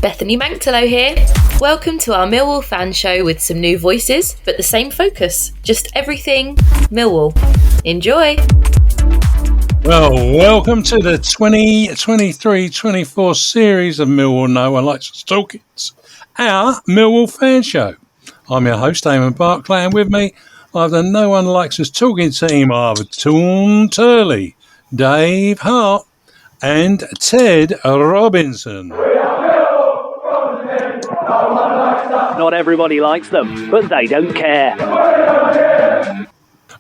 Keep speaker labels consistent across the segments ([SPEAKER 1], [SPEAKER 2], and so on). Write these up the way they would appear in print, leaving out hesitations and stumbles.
[SPEAKER 1] Bethany Manctelo here. Welcome to our Millwall fan show with some new voices, but the same focus. Just everything Millwall. Enjoy!
[SPEAKER 2] Well, welcome to the 2023-24 series of Millwall No One Likes Us Talking, our Millwall fan show. I'm your host, Eamonn Barclay, and with me I have the No One Likes Us Talking team of Dawn Turley, Dave Hart, and Ted Robinson.
[SPEAKER 3] Not everybody likes them, but they don't care.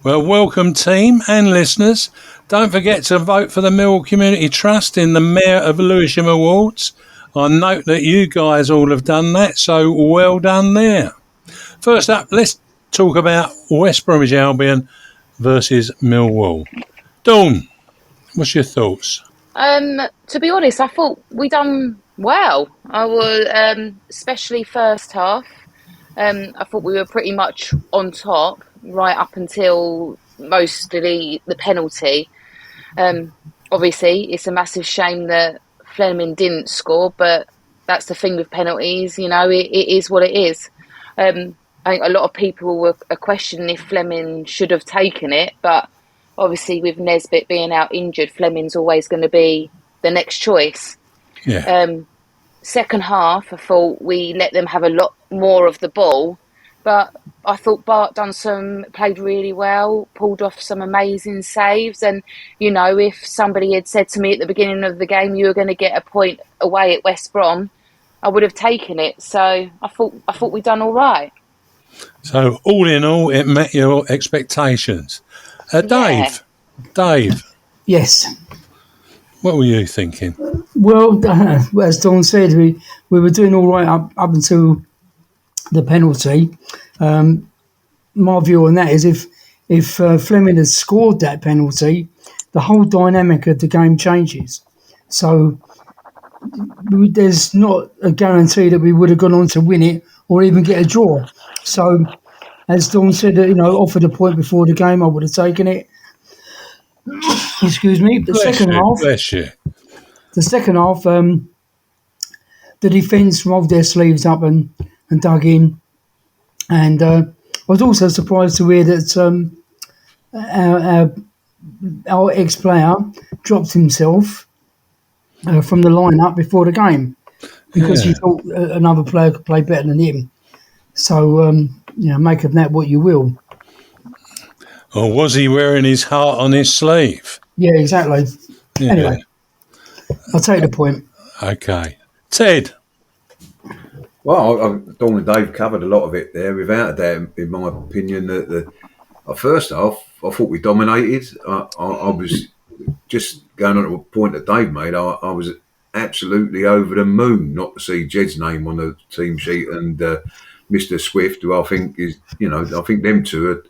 [SPEAKER 2] Well, welcome team and listeners. Don't forget to vote for the Millwall Community Trust in the Mayor of Lewisham Awards. I note that you guys all have done that, so well done there. First up, let's talk about West Bromwich Albion versus Millwall. Dawn, what's your thoughts?
[SPEAKER 4] To be honest, I thought we done well. I was, especially first half. I thought we were pretty much on top right up until mostly the penalty. Obviously, it's a massive shame that Fleming didn't score, but that's the thing with penalties. You know, it is what it is. I think a lot of people are questioning if Fleming should have taken it, but obviously with Nesbitt being out injured, Fleming's always going to be the next choice.
[SPEAKER 2] Yeah.
[SPEAKER 4] Second half, I thought we let them have a lot more of the ball, but I thought Bart played really well, pulled off some amazing saves, and you know, if somebody had said to me at the beginning of the game you were going to get a point away at West Brom, I would have taken it. So I thought we'd done all right.
[SPEAKER 2] So all in all, it met your expectations. Dave.
[SPEAKER 5] Yes.
[SPEAKER 2] What were you thinking?
[SPEAKER 5] Well, as Dawn said, we were doing all right up until the penalty. My view on that is if Fleming had scored that penalty, the whole dynamic of the game changes. So there's not a guarantee that we would have gone on to win it or even get a draw. So, as Dawn said, offered a point before the game, I would have taken it. Excuse me. The second half, the defence rolled their sleeves up and dug in. And I was also surprised to hear that our ex-player dropped himself from the lineup before the game because he thought another player could play better than him. So, make of that what you will.
[SPEAKER 2] Or was he wearing his heart on his sleeve?
[SPEAKER 5] Yeah, exactly. Yeah. Anyway, I'll take the point.
[SPEAKER 2] Okay. Ted?
[SPEAKER 6] Well, Dawn and Dave covered a lot of it there, without a doubt, in my opinion. The first half, I thought we dominated. I was just going on to a point that Dave made. I was absolutely over the moon not to see Jed's name on the team sheet and Mr. Swift, who I think is, I think them two are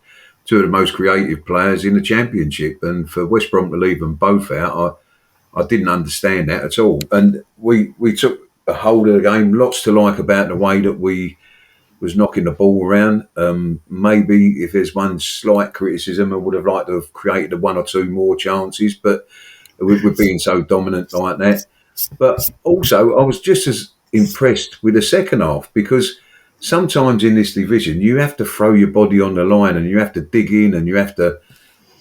[SPEAKER 6] two of the most creative players in the Championship. And for West Brom to leave them both out, I didn't understand that at all. And we took a hold of the game. Lots to like about the way that we was knocking the ball around. Maybe if there's one slight criticism, I would have liked to have created one or two more chances, but we're being so dominant like that. But also, I was just as impressed with the second half, because sometimes in this division, you have to throw your body on the line and you have to dig in and you have to,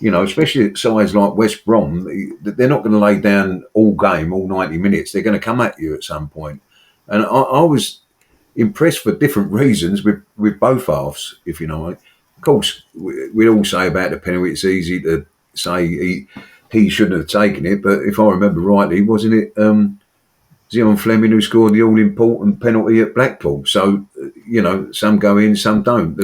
[SPEAKER 6] especially at sides like West Brom, they're not going to lay down all game, all 90 minutes. They're going to come at you at some point. And I was impressed for different reasons with both halves, if you know. Of course, we all say about the penalty, it's easy to say he shouldn't have taken it, but if I remember rightly, wasn't it Zion Fleming who scored the all-important penalty at Blackpool? So, some go in, some don't.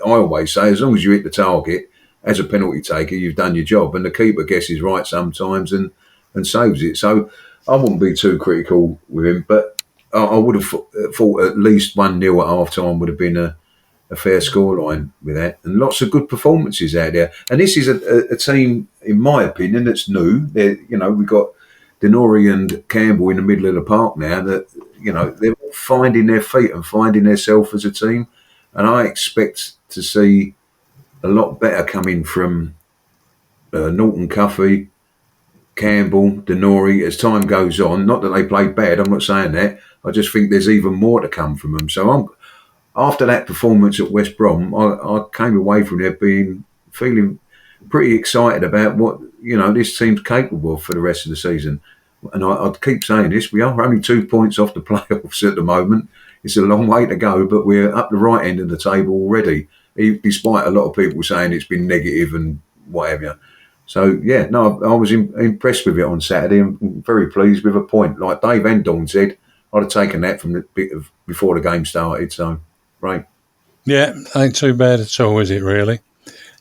[SPEAKER 6] I always say, as long as you hit the target, as a penalty taker, you've done your job, and the keeper guesses right sometimes and saves it. So I wouldn't be too critical with him, but I would have thought at least 1-0 at half-time would have been a fair scoreline with that. And lots of good performances out there. And this is a team, in my opinion, that's new. We've got Denori and Campbell in the middle of the park now that, they're finding their feet and finding themselves as a team. And I expect to see a lot better coming from Norton Cuffey, Campbell, Denori as time goes on. Not that they played bad, I'm not saying that, I just think there's even more to come from them. So after that performance at West Brom, I came away from there feeling pretty excited about what this team's capable of for the rest of the season. And I'd keep saying this: we are only 2 points off the playoffs at the moment. It's a long way to go, but we're up the right end of the table already, despite a lot of people saying it's been negative and whatever. So, yeah, no, I was impressed with it on Saturday and very pleased with a point. Like Dave and Dawn said, I'd have taken that from the bit of before the game started. So, right.
[SPEAKER 2] Yeah, ain't too bad at all, is it, really?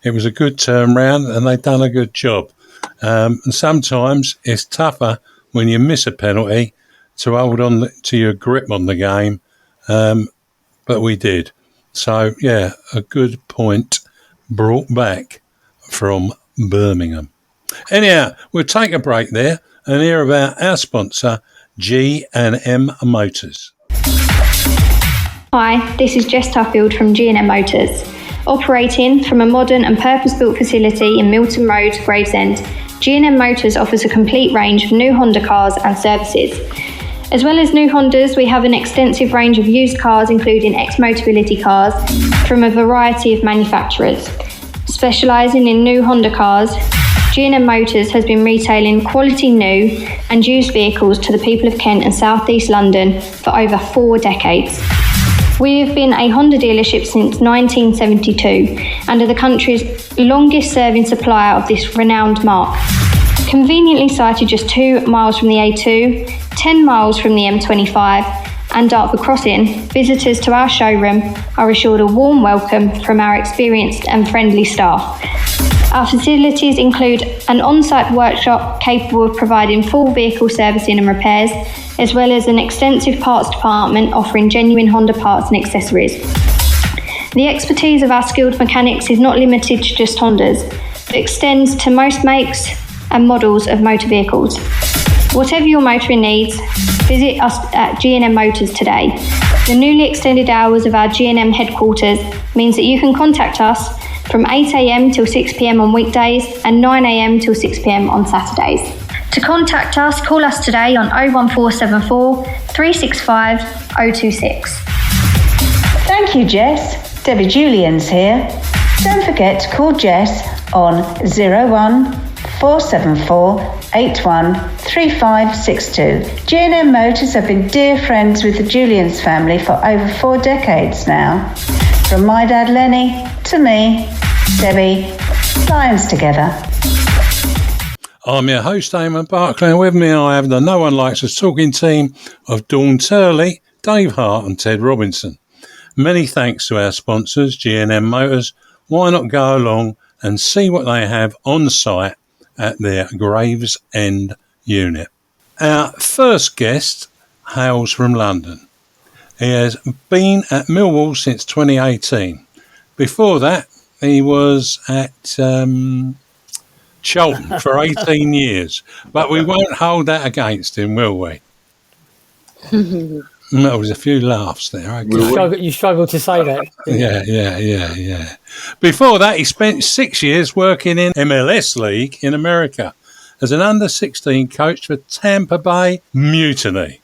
[SPEAKER 2] It was a good turnaround and they've done a good job. And sometimes it's tougher when you miss a penalty to hold on to your grip on the game. But we did. So, yeah, a good point brought back from Birmingham. Anyhow, we'll take a break there and hear about our sponsor, G&M Motors.
[SPEAKER 7] Hi, this is Jess Tuffield from G&M Motors. Operating from a modern and purpose-built facility in Milton Road, Gravesend, G&M Motors offers a complete range of new Honda cars and services. As well as new Hondas, we have an extensive range of used cars, including ex-Motability cars from a variety of manufacturers. Specialising in new Honda cars, G&M Motors has been retailing quality new and used vehicles to the people of Kent and South East London for over 4 decades. We have been a Honda dealership since 1972 and are the country's longest serving supplier of this renowned marque. Conveniently sited just 2 miles from the A2, 10 miles from the M25 and Dartford Crossing, visitors to our showroom are assured a warm welcome from our experienced and friendly staff. Our facilities include an on-site workshop capable of providing full vehicle servicing and repairs, as well as an extensive parts department offering genuine Honda parts and accessories. The expertise of our skilled mechanics is not limited to just Hondas, but extends to most makes and models of motor vehicles. Whatever your motoring needs, visit us at G&M Motors today. The newly extended hours of our G&M headquarters means that you can contact us from 8 a.m. till 6 p.m. on weekdays and 9 a.m. till 6 p.m. on Saturdays. To contact us, call us today on 01474 365 026.
[SPEAKER 8] Thank you, Jess. Debbie Julian's here. Don't forget to call Jess on 01474 813562. G&M Motors have been dear friends with the Julians family for over 4 decades now. From my dad Lenny to me, Debbie, Lions together.
[SPEAKER 2] I'm your host, Eamonn Barclay, and with me I have the No One Likes Us talking team of Dawn Turley, Dave Hart and Ted Robinson. Many thanks to our sponsors, G&M Motors. Why not go along and see what they have on site at their Gravesend unit. Our first guest hails from London. He has been at Millwall since 2018. Before that, he was at Charlton for 18 years. But we won't hold that against him, will we? There was a few laughs there. Okay.
[SPEAKER 9] You struggle to say that.
[SPEAKER 2] Yeah. Before that, he spent 6 years working in MLS League in America as an under-16 coach for Tampa Bay Mutiny.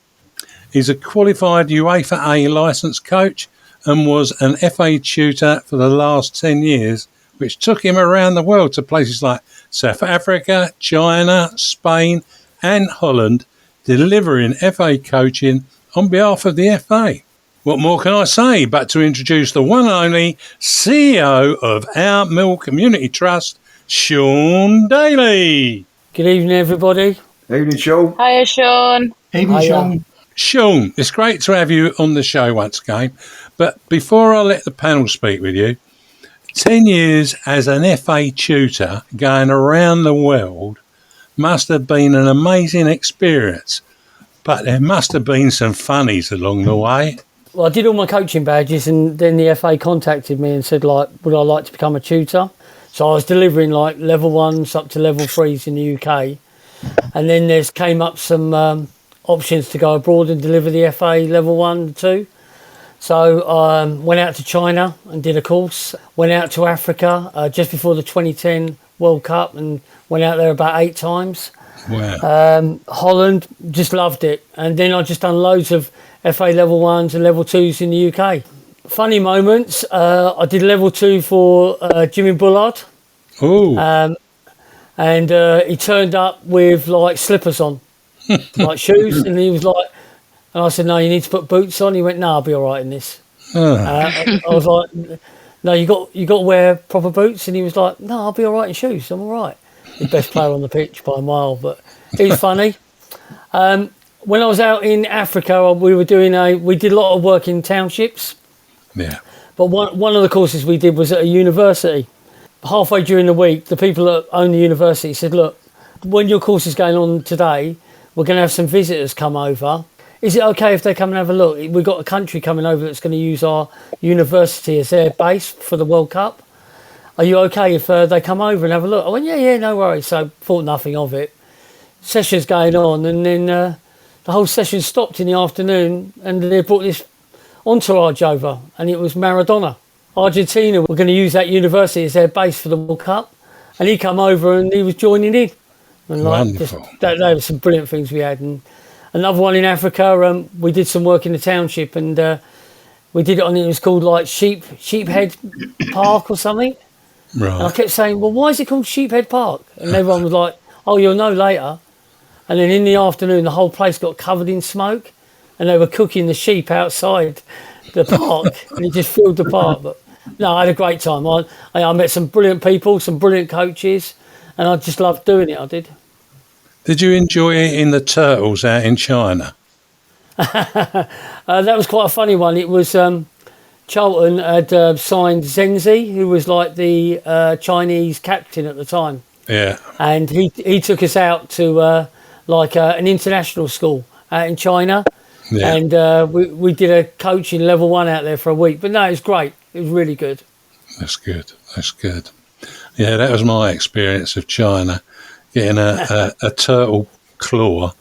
[SPEAKER 2] He's a qualified UEFA A licensed coach and was an FA tutor for the last 10 years, which took him around the world to places like South Africa, China, Spain and Holland, delivering FA coaching on behalf of the FA. What more can I say but to introduce the one and only CEO of our Millwall Community Trust, Sean Daly.
[SPEAKER 9] Good evening, everybody.
[SPEAKER 6] Evening, Sean.
[SPEAKER 4] Hiya, Sean.
[SPEAKER 5] Evening, Sean.
[SPEAKER 2] Sean, it's great to have you on the show once again. But before I let the panel speak with you, 10 years as an FA tutor going around the world must have been an amazing experience. But there must have been some funnies along the way.
[SPEAKER 9] Well, I did all my coaching badges and then the FA contacted me and said, would I like to become a tutor? So I was delivering level 1s up to level 3s in the UK. And then there came up some options to go abroad and deliver the FA level 1 and 2. So I went out to China and did a course. Went out to Africa just before the 2010 World Cup and went out there about 8 times.
[SPEAKER 2] Wow.
[SPEAKER 9] Holland, just loved it. And then I just done loads of FA level 1s and level 2s in the UK. Funny moments, I did level 2 for Jimmy Bullard.
[SPEAKER 2] Oh.
[SPEAKER 9] And he turned up with like slippers on, like shoes. And he was like, and I said, no, you need to put boots on. He went, no, I'll be all right in this. I was like, no, you got to wear proper boots. And he was like, no, I'll be all right in shoes. I'm all right. The best player on the pitch by a mile, but he's funny. When I was out in Africa, we did a lot of work in townships.
[SPEAKER 2] Yeah.
[SPEAKER 9] But one of the courses we did was at a university. Halfway during the week, the people that own the university said, look, when your course is going on today, we're going to have some visitors come over. Is it okay if they come and have a look? We've got a country coming over that's going to use our university as their base for the World Cup. Are you okay if they come over and have a look? I went, yeah, no worries. So thought nothing of it. Session's going on, and then the whole session stopped in the afternoon, and they brought this entourage over, and it was Maradona. Argentina were going to use that university as their base for the World Cup, and he come over and he was joining in. And
[SPEAKER 2] wonderful.
[SPEAKER 9] They were some brilliant things we had. And another one in Africa, we did some work in the township, and we did it on, it was called like Sheephead Park or something.
[SPEAKER 2] Right.
[SPEAKER 9] And I kept saying, well, why is it called Sheephead Park? And everyone was like, oh, you'll know later. And then in the afternoon, the whole place got covered in smoke, and they were cooking the sheep outside the park, and it just filled the park. But no, I had a great time. I met some brilliant people, some brilliant coaches, and I just loved doing it. I did.
[SPEAKER 2] Did you enjoy eating the turtles out in China?
[SPEAKER 9] That was quite a funny one. It was Charlton had signed Zenzi, who was like the Chinese captain at the time.
[SPEAKER 2] Yeah.
[SPEAKER 9] And he took us out to an international school out in China. Yeah. And we did a coaching level 1 out there for a week. But no, it was great. It was really good.
[SPEAKER 2] That's good. Yeah, that was my experience of China, getting a turtle claw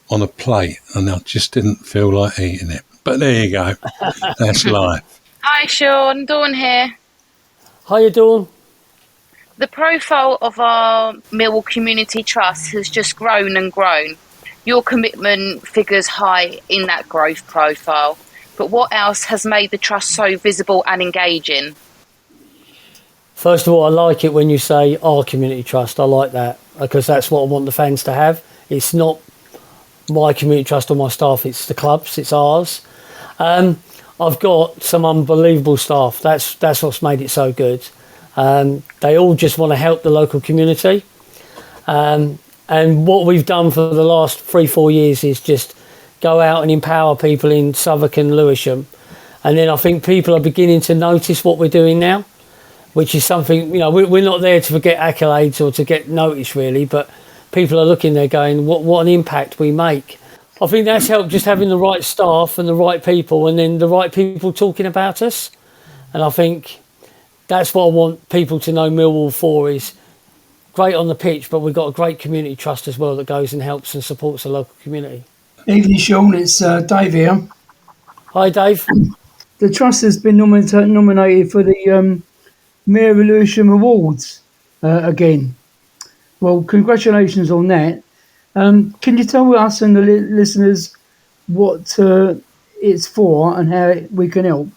[SPEAKER 2] on a plate, and I just didn't feel like eating it. But there you go. That's life.
[SPEAKER 4] Hi, Sean. Dawn here.
[SPEAKER 9] Hiya, Dawn.
[SPEAKER 4] The profile of our Millwall Community Trust has just grown and grown. Your commitment figures high in that growth profile. But what else has made the trust so visible and engaging?
[SPEAKER 9] First of all, I like it when you say our community trust. I like that because that's what I want the fans to have. It's not my community trust or my staff, it's the club's, it's ours. I've got some unbelievable staff. That's what's made it so good. They all just want to help the local community. And what we've done for the last 3-4 years is just go out and empower people in Southwark and Lewisham. And then I think people are beginning to notice what we're doing now, which is something, we're not there to get accolades or to get noticed really, but people are looking there going, what an impact we make. I think that's helped just having the right staff and the right people, and then the right people talking about us. And I think that's what I want people to know Millwall for, is great on the pitch, but we've got a great community trust as well that goes and helps and supports the local community.
[SPEAKER 5] Evening, Sean. It's Dave here.
[SPEAKER 9] Hi, Dave.
[SPEAKER 5] The trust has been nominated for the Mayor of Lewisham Awards again. Well, congratulations on that. Can you tell us and the listeners what it's for and how we can help?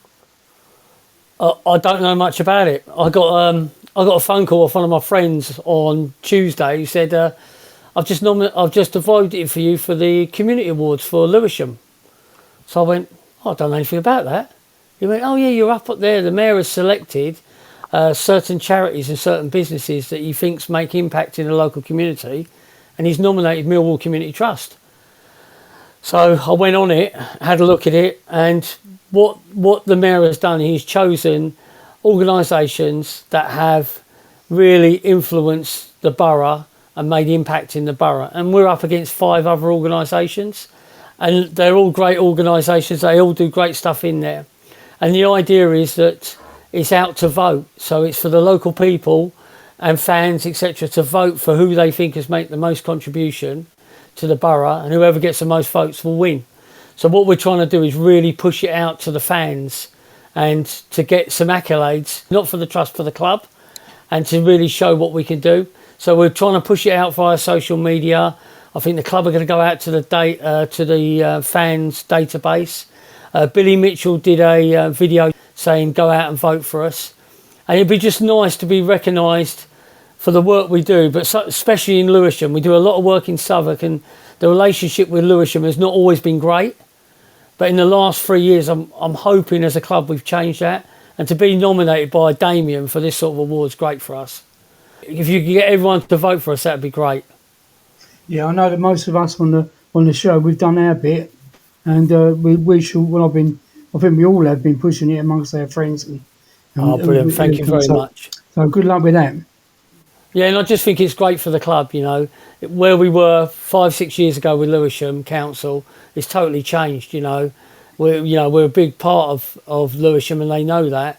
[SPEAKER 9] I don't know much about it. I got a phone call off one of my friends on Tuesday who said, I've just voted for you for the community awards for Lewisham. So I went, I don't know anything about that. He went, oh yeah, you're up there. The mayor has selected certain charities and certain businesses that he thinks make impact in the local community, and he's nominated Millwall Community Trust. So I went on it, had a look at it, and what the mayor has done, he's chosen organisations that have really influenced the borough and made impact in the borough. And we're up against 5 other organisations, and they're all great organisations. They all do great stuff in there. And the idea is that it's out to vote. So it's for the local people and fans, etc., to vote for who they think has made the most contribution to the borough, and whoever gets the most votes will win. So what we're trying to do is really push it out to the fans and to get some accolades, not for the trust, for the club, and to really show what we can do. So we're trying to push it out via social media. I think the club are going to go out to the fans database. Billy Mitchell did a video saying go out and vote for us. And it'd be just nice to be recognised for the work we do, but especially in Lewisham. We do a lot of work in Southwark, and the relationship with Lewisham has not always been great. But in the last 3 years, I'm hoping as a club we've changed that. And to be nominated by Damien for this sort of award is great for us. If you could get everyone to vote for us, that'd be great.
[SPEAKER 5] Yeah, I know that most of us on the show, we've done our bit, and we should. Well, I think we all have been pushing it amongst our friends.
[SPEAKER 9] Brilliant! Thank you very much.
[SPEAKER 5] So good luck with that.
[SPEAKER 9] Yeah, and I just think it's great for the club. You know, where we were 5-6 years ago with Lewisham Council, it's totally changed. You know, we're a big part of Lewisham, and they know that.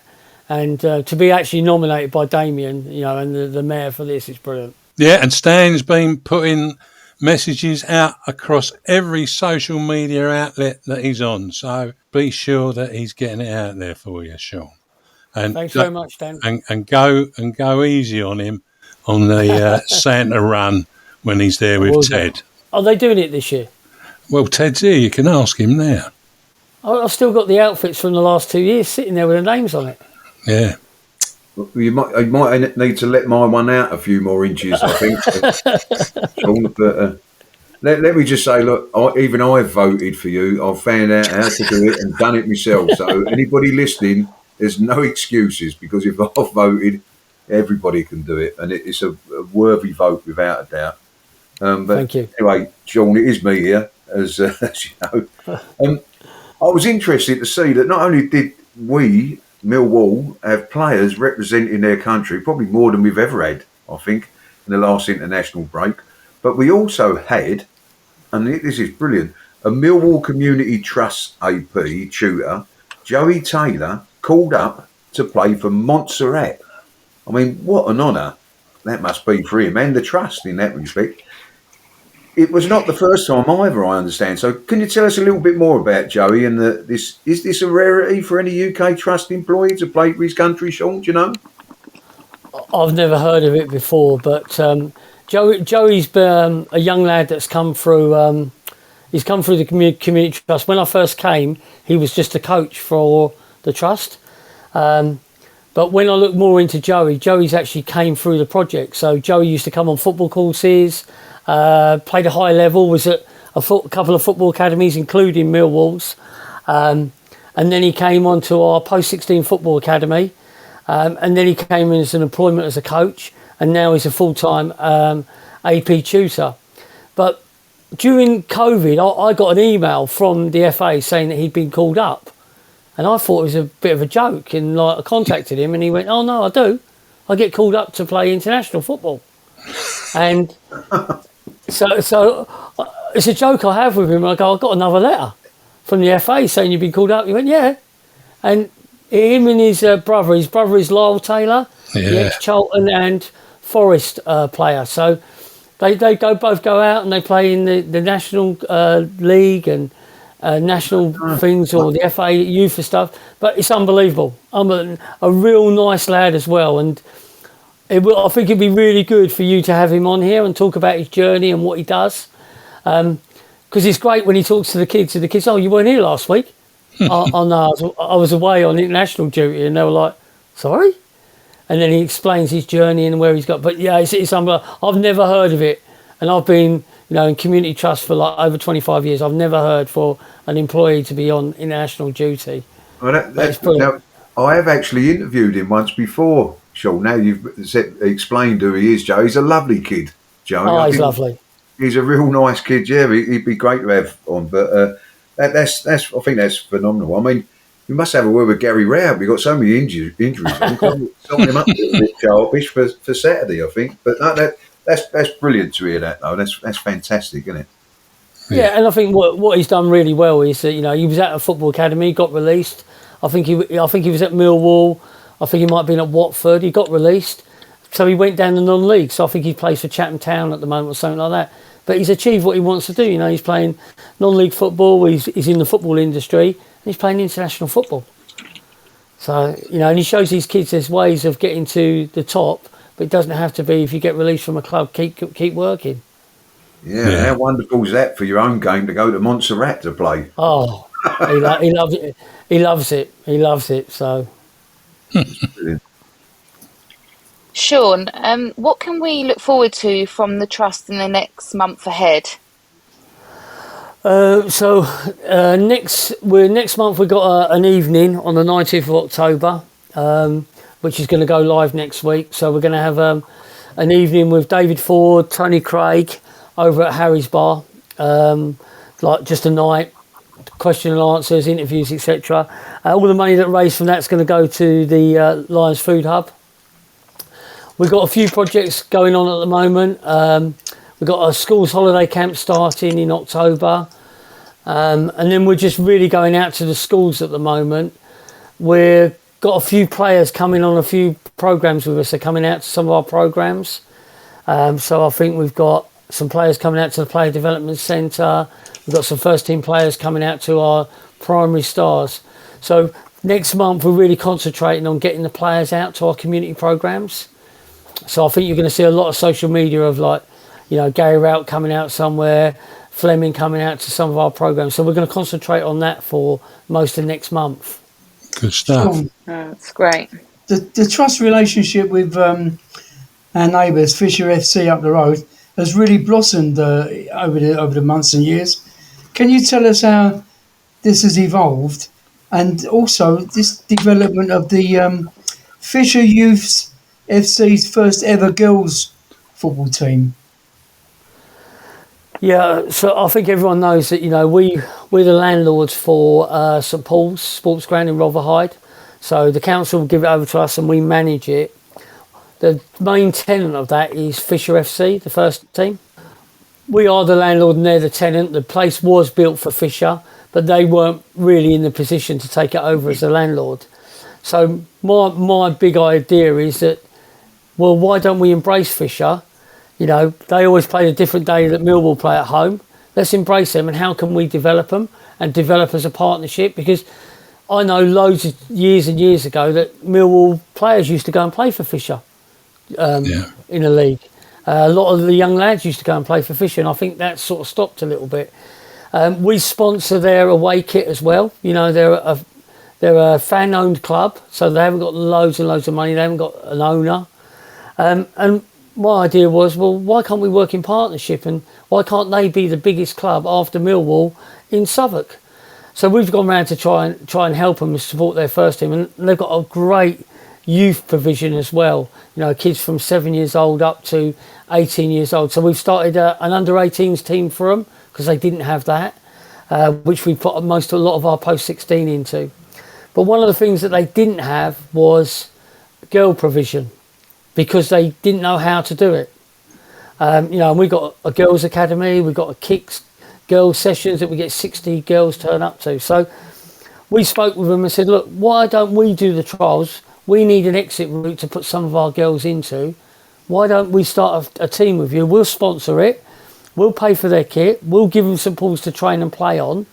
[SPEAKER 9] And to be actually nominated by Damien, you know, and the mayor for this is brilliant.
[SPEAKER 2] Yeah, and Stan's been putting messages out across every social media outlet that he's on. So be sure that he's getting it out there for you, Sean. And
[SPEAKER 9] thanks very much, Dan.
[SPEAKER 2] And go easy on him on the Santa run when he's there with Ted.
[SPEAKER 9] Are they doing it this year?
[SPEAKER 2] Well, Ted's here. You can ask him now.
[SPEAKER 9] I've still got the outfits from the last 2 years sitting there with the names on it.
[SPEAKER 2] Yeah.
[SPEAKER 6] You might need to let my one out a few more inches, I think. Sean, but let me just say, look, even I've voted for you. I've found out how to do it and done it myself. So anybody listening, there's no excuses, because if I've voted, everybody can do it. And it's a worthy vote without a doubt. But
[SPEAKER 9] thank you.
[SPEAKER 6] Anyway, Sean, it is me here, as you know. I was interested to see that not only did we, Millwall, have players representing their country, probably more than we've ever had, I think, in the last international break, but we also had, and this is brilliant, a Millwall Community Trust AP tutor, Joey Taylor, called up to play for Montserrat. I mean, what an honour that must be for him and the trust in that respect. It was not the first time either, I understand. So can you tell us a little bit more about Joey and is this a rarity for any UK trust employee to play for his country, Sean? Do you know?
[SPEAKER 9] I've never heard of it before, but Joey's a young lad that's come through. He's come through the community trust. When I first came, he was just a coach for the trust. But when I look more into Joey's actually came through the project. So Joey used to come on football courses. Played a high level, was at a couple of football academies, including Millwall's. And then he came on to our post-16 football academy. And then he came in as an employment as a coach. And now he's a full-time AP tutor. But during COVID, I got an email from the FA saying that he'd been called up. And I thought it was a bit of a joke. And I contacted him and he went, "Oh, no, I do. I get called up to play international football." And so it's a joke I have with him. I go, "I got another letter from the FA saying you've been called up." He went, "Yeah." And him and his brother is Lyle Taylor, the ex-Charlton and Forest player. So they both go out and they play in the National League and national things, or the FA youth and stuff. But it's unbelievable. I'm a real nice lad as well. And I think it'd be really good for you to have him on here and talk about his journey and what he does. Because it's great when he talks to the kids. And the kids, "Oh, you weren't here last week?" "Oh, no, I was away on international duty." And they were like, "Sorry?" And then he explains his journey and where he's got. But yeah, it's unbelievable. I've never heard of it. And I've been, in community trust for like over 25 years. I've never heard for an employee to be on international duty.
[SPEAKER 6] Well, now, I have actually interviewed him once before, Sean. Now you've explained who he is, Joe. He's a lovely kid, Joe.
[SPEAKER 9] Oh, he's lovely.
[SPEAKER 6] He's a real nice kid. Yeah, he'd be great to have on. But that's I think that's phenomenal. I mean, we must have a word with Gary Rowett. We've got so many injuries. We can sign him up a little bit sharpish for Saturday, I think. But no, that's brilliant to hear that, though. That's fantastic, isn't it?
[SPEAKER 9] Yeah, and I think what he's done really well is that he was at a football academy, got released. I think he was at Millwall. I think he might have been at Watford. He got released, so he went down the non-league. So I think he plays for Chatham Town at the moment or something like that. But he's achieved what he wants to do. He's playing non-league football. He's in the football industry, and he's playing international football. So and he shows these kids there's ways of getting to the top, but it doesn't have to be. If you get released from a club, keep working.
[SPEAKER 6] Yeah, how wonderful is that for your own game to go to Montserrat to play?
[SPEAKER 9] Oh, he loves it. He loves it. He loves it. So,
[SPEAKER 4] Sean, what can we look forward to from the trust in the next month ahead?
[SPEAKER 9] next month we've got an evening on the 19th of October, which is going to go live next week. So we're going to have an evening with David Ford, Tony Craig over at Harry's Bar, like just a night, question and answers, interviews, etc. All the money that raised from that's going to go to the Lions Food Hub. We've got a few projects going on at the moment. We've got a schools holiday camp starting in October. And then we're just really going out to the schools at the moment. We've got a few players coming on a few programmes with us. They're coming out to some of our programmes. So I think we've got some players coming out to the Player Development Centre. We've got some first team players coming out to our primary stars. So next month we're really concentrating on getting the players out to our community programmes. So I think you're going to see a lot of social media of Gary Rout coming out somewhere, Fleming coming out to some of our programmes. So we're going to concentrate on that for most of next month.
[SPEAKER 2] Good stuff.
[SPEAKER 4] Oh, that's great.
[SPEAKER 5] The trust relationship with our neighbours, Fisher FC up the road, has really blossomed over the months and years. Can you tell us how this has evolved, and also this development of the Fisher Youth FC's first ever girls football team?
[SPEAKER 9] Yeah, so I think everyone knows that we're the landlords for St Paul's Sports Ground in Rotherhithe. So the council will give it over to us and we manage it. The main tenant of that is Fisher FC, the first team. We are the landlord and they're the tenant. The place was built for Fisher, but they weren't really in the position to take it over as the landlord. So my big idea is that, well, why don't we embrace Fisher? They always play a different day that Millwall play at home. Let's embrace them, and how can we develop them and develop as a partnership? Because I know loads of years and years ago that Millwall players used to go and play for Fisher in a league. A lot of the young lads used to go and play for Fisher, and I think that sort of stopped a little bit. We sponsor their away kit as well. They're a fan-owned club, so they haven't got loads and loads of money. They haven't got an owner. And my idea was, well, why can't we work in partnership, and why can't they be the biggest club after Millwall in Southwark? So we've gone around to try and help them and support their first team, and they've got a great youth provision as well. Kids from 7 years old up to 18 years old. So we've started an under-18s team for them because they didn't have that, which we put a lot of our post-16 into. But one of the things that they didn't have was girl provision, because they didn't know how to do it. And we got a girls' academy, we've got a kicks girls' sessions that we get 60 girls turn up to. So we spoke with them and said, look, why don't we do the trials? We need an exit route to put some of our girls into. Why don't we start a team with you? We'll sponsor it. We'll pay for their kit. We'll give them some pools to train and play on.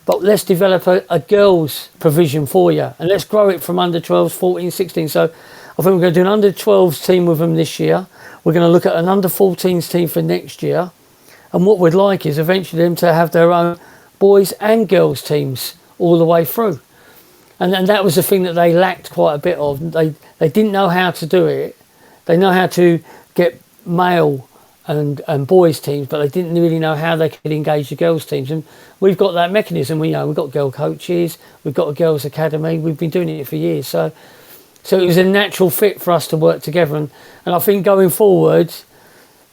[SPEAKER 9] But let's develop a girls' provision for you. And let's grow it from under 12s, 14, 16. So I think we're going to do an under 12s team with them this year. We're going to look at an under 14s team for next year. And what we'd like is eventually them to have their own boys and girls teams all the way through. And that was the thing that they lacked quite a bit of. They didn't know how to do it. They know how to get male and boys teams, but they didn't really know how they could engage the girls teams. And we've got that mechanism. We've got girl coaches. We've got a girls academy. We've been doing it for years. So it was a natural fit for us to work together. And I think going forward,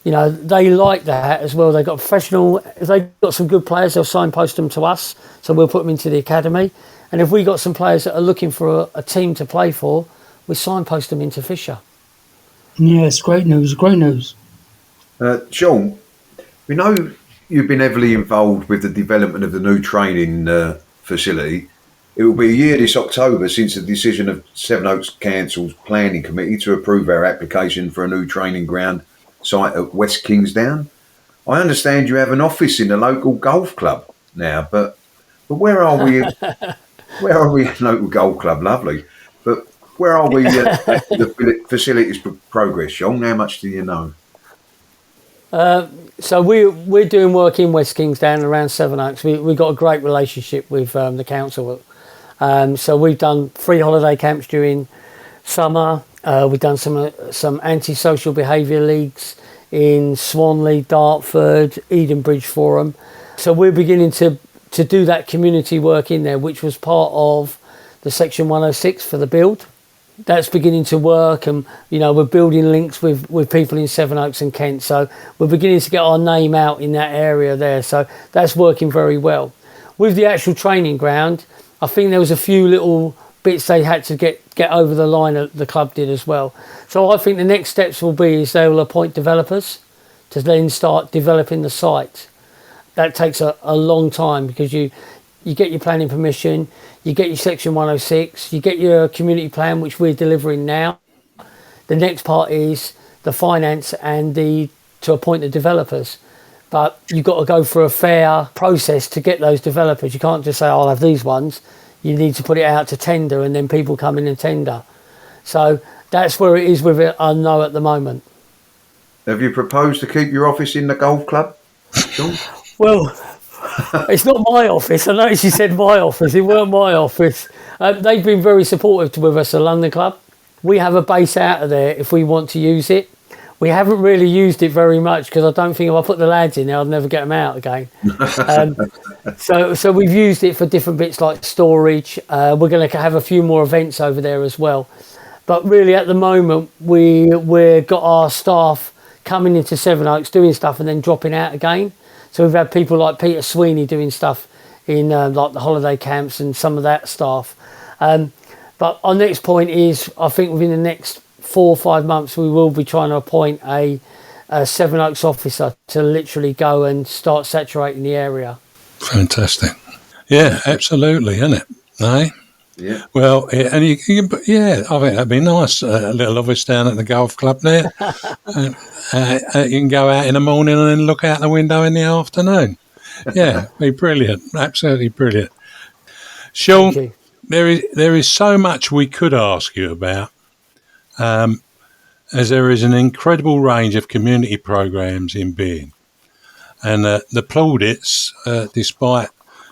[SPEAKER 9] they like that as well. They've got professional, if they've got some good players, they'll signpost them to us. So we'll put them into the academy. And if we got some players that are looking for a team to play for, we signpost them into Fisher.
[SPEAKER 5] Yeah, it's great news, great news.
[SPEAKER 6] Sean, we know you've been heavily involved with the development of the new training facility. It will be a year this October since the decision of Sevenoaks Council's planning committee to approve our application for a new training ground site at West Kingsdown. I understand you have an office in the local golf club now, but where are we? Where are we at local golf club? Lovely. But Where are we at the facilities progress, Sean? How much do you know?
[SPEAKER 9] So we're doing work in West Kingsdown around Sevenoaks. We've got a great relationship with the council. So we've done 3 holiday camps during summer. We've done some anti-social behaviour leagues in Swanley, Dartford, Edenbridge Forum. So we're beginning to do that community work in there, which was part of the Section 106 for the build. That's beginning to work, and we're building links with people in Sevenoaks and Kent. So we're beginning to get our name out in that area there. So that's working very well. With the actual training ground, I think there was a few little bits they had to get over the line that the club did as well. So I think the next steps will be is they will appoint developers to then start developing the site. That takes a long time because you get your planning permission, you get your Section 106, you get your community plan, which we're delivering now. The next part is the finance and to appoint the developers. But you've got to go through a fair process to get those developers. You can't just say, I'll have these ones. You need to put it out to tender and then people come in and tender. So that's where it is with it, I know, at the moment.
[SPEAKER 6] Have you proposed to keep your office in the golf club, Sean?
[SPEAKER 9] Well, it's not my office. I noticed you said my office. It weren't my office. They've been very supportive with us, the London Club. We have a base out of there if we want to use it. We haven't really used it very much because I don't think if I put the lads in there, I'll never get them out again. So we've used it for different bits like storage. We're going to have a few more events over there as well. But really at the moment, we've got our staff coming into Sevenoaks, doing stuff and then dropping out again. So we've had people like Peter Sweeney doing stuff in like the holiday camps and some of that staff. But our next point is, I think within the next 4 or 5 months, we will be trying to appoint a Sevenoaks officer to literally go and start saturating the area.
[SPEAKER 2] Fantastic. Yeah, absolutely, isn't it? Eh?
[SPEAKER 6] Yeah.
[SPEAKER 2] Well, and I think that'd be nice, a little office down at the golf club there. You can go out in the morning and then look out the window in the afternoon. Yeah, be brilliant, absolutely brilliant. Sean, there is so much we could ask you about, as there is an incredible range of community programs in being. And the plaudits, despite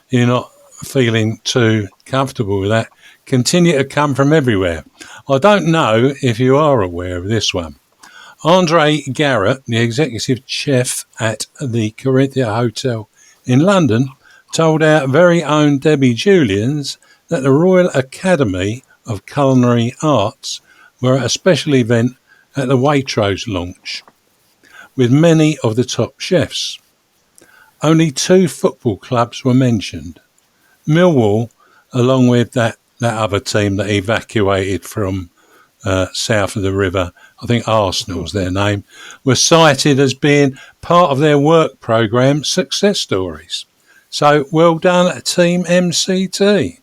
[SPEAKER 2] you not feeling too comfortable with that, continue to come from everywhere. I don't know if you are aware of this one. Andre Garrett, the executive chef at the Corinthia Hotel in London, told our very own Debbie Julians that the Royal Academy of Culinary Arts were at a special event at the Waitrose launch with many of the top chefs. Only 2 football clubs were mentioned. Millwall, along with that other team that evacuated from south of the river, I think Arsenal's their name, were cited as being part of their work programme success stories. So well done, Team MCT.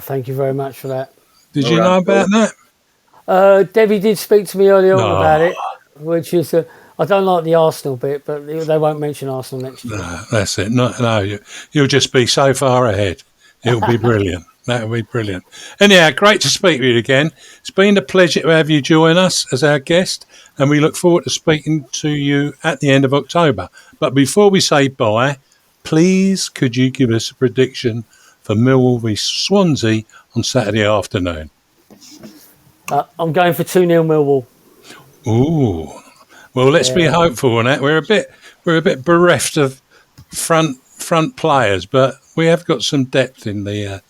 [SPEAKER 9] Thank you very much for that.
[SPEAKER 2] Did you know about that?
[SPEAKER 9] Debbie did speak to me earlier on about it, which is I don't like the Arsenal bit, but they won't mention Arsenal next year.
[SPEAKER 2] No, that's it. No, you'll just be so far ahead. It'll be brilliant. That'll be brilliant. Anyhow, great to speak with you again. It's been a pleasure to have you join us as our guest, and we look forward to speaking to you at the end of October. But before we say bye, please could you give us a prediction for Millwall v Swansea on Saturday afternoon?
[SPEAKER 9] I'm going for 2-0 Millwall.
[SPEAKER 2] Ooh. Well, let's be hopeful on that. We're a bit bereft of front players, but we have got some depth in the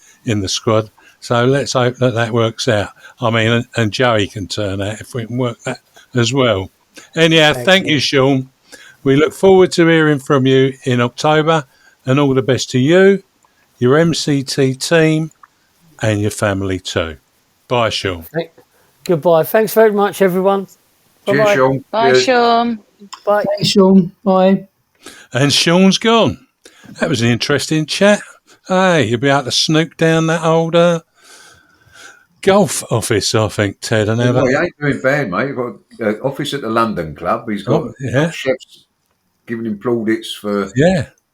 [SPEAKER 2] squad. So let's hope that works out. I mean, and Joey can turn out if we can work that as well. Anyhow, thank you, Sean. We look forward to hearing from you in October, and all the best to you, your MCT team, and your family too. Bye, Sean.
[SPEAKER 9] Goodbye. Thanks very much, everyone.
[SPEAKER 6] Cheers, Sean.
[SPEAKER 4] Bye,
[SPEAKER 6] Cheers.
[SPEAKER 4] Sean.
[SPEAKER 9] Bye.
[SPEAKER 5] Thanks, Sean. Bye.
[SPEAKER 2] And Sean's gone. That was an interesting chat. Hey, you'll be able to snoop down that old golf office, I think, Ted. And
[SPEAKER 6] Well, he ain't doing bad, mate. He's got an office at the London Club. He's got chefs giving him plaudits for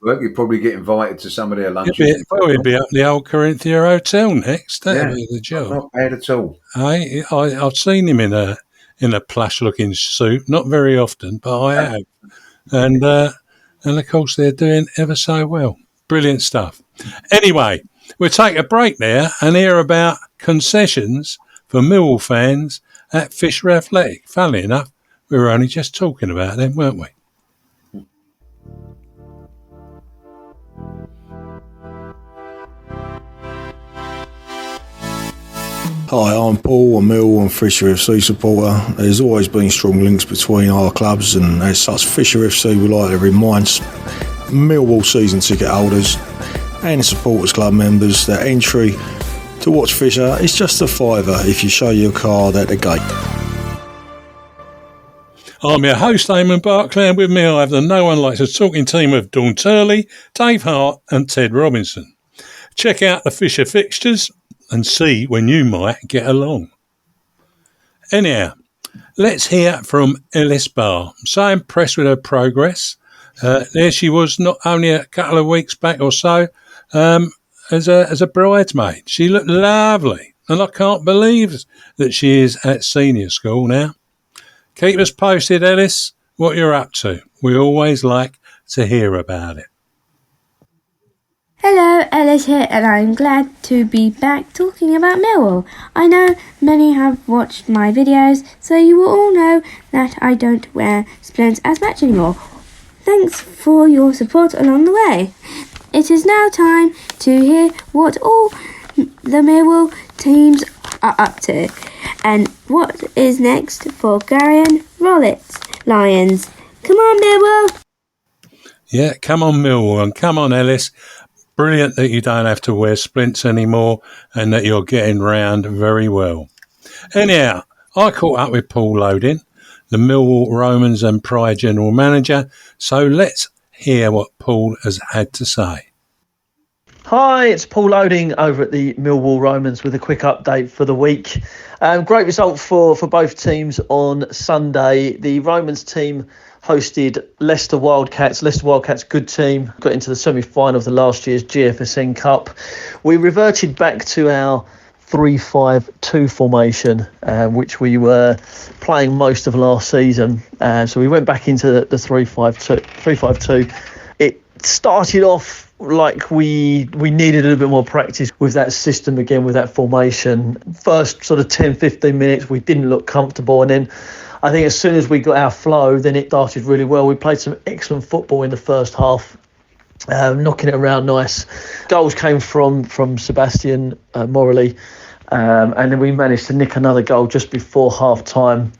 [SPEAKER 6] work, you'd probably get invited to some of their lunches.
[SPEAKER 2] We'd be up the old Corinthia Hotel next. That'd
[SPEAKER 6] Yeah,
[SPEAKER 2] be the job.
[SPEAKER 6] not bad at all.
[SPEAKER 2] I've seen him in a plush-looking suit, not very often, but I have. And of course, they're doing ever so well. Brilliant stuff. Anyway, we'll take a break there and hear about concessions for Millwall fans at Fisher Athletic. Funnily enough, we were only just talking about them, weren't we?
[SPEAKER 10] Hi, I'm Paul, a Millwall and Fisher FC supporter. There's always been strong links between our clubs, and as such, Fisher FC would like to remind Millwall season ticket holders and supporters club members that entry to watch Fisher is just a £5 if you show your card at the gate.
[SPEAKER 2] I'm your host, Eamonn Barclay, and with me I have the No One Likes a Talking team of Dawn Turley, Dave Hart and Ted Robinson. Check out the Fisher fixtures and see when you might get along. Anyhow, let's hear from Ellis Barr. I'm so impressed with her progress. There she was not only a couple of weeks back or so as a bridesmaid. She looked lovely, and I can't believe that she is at senior school now. Keep us posted, Ellis, what you're up to. We always like to hear about it.
[SPEAKER 11] Hello, Ellis here, and I'm glad to be back talking about Millwall. I know many have watched my videos, so you will all know that I don't wear splints as much anymore. Thanks for your support along the way. It is now time to hear what all the Millwall teams are up to, and what is next for Garion Rollitt's Lions. Come on, Millwall!
[SPEAKER 2] Yeah, come on, Millwall, and come on, Ellis. Brilliant that you don't have to wear splints anymore and that you're getting round very well. Anyhow, I caught up with Paul Loading, the Millwall Romans and Pride General Manager, so let's hear what Paul has had to say.
[SPEAKER 12] Hi, it's Paul Loading over at the Millwall Romans with a quick update for the week. Great result for both teams on Sunday. The Romans team hosted Leicester Wildcats. Leicester Wildcats, good team, got into the semi-final of the last year's GFSN Cup. We reverted back to our 3-5-2 formation, which we were playing most of last season. So we went back into the 3-5-2. It started off like we needed a little bit more practice with that system again, with that formation. First sort of 10-15 minutes, we didn't look comfortable, and then I think as soon as we got our flow, then it started really well. We played some excellent football in the first half, knocking it around nice. Goals came from Sebastian Morley, and then we managed to nick another goal just before half-time,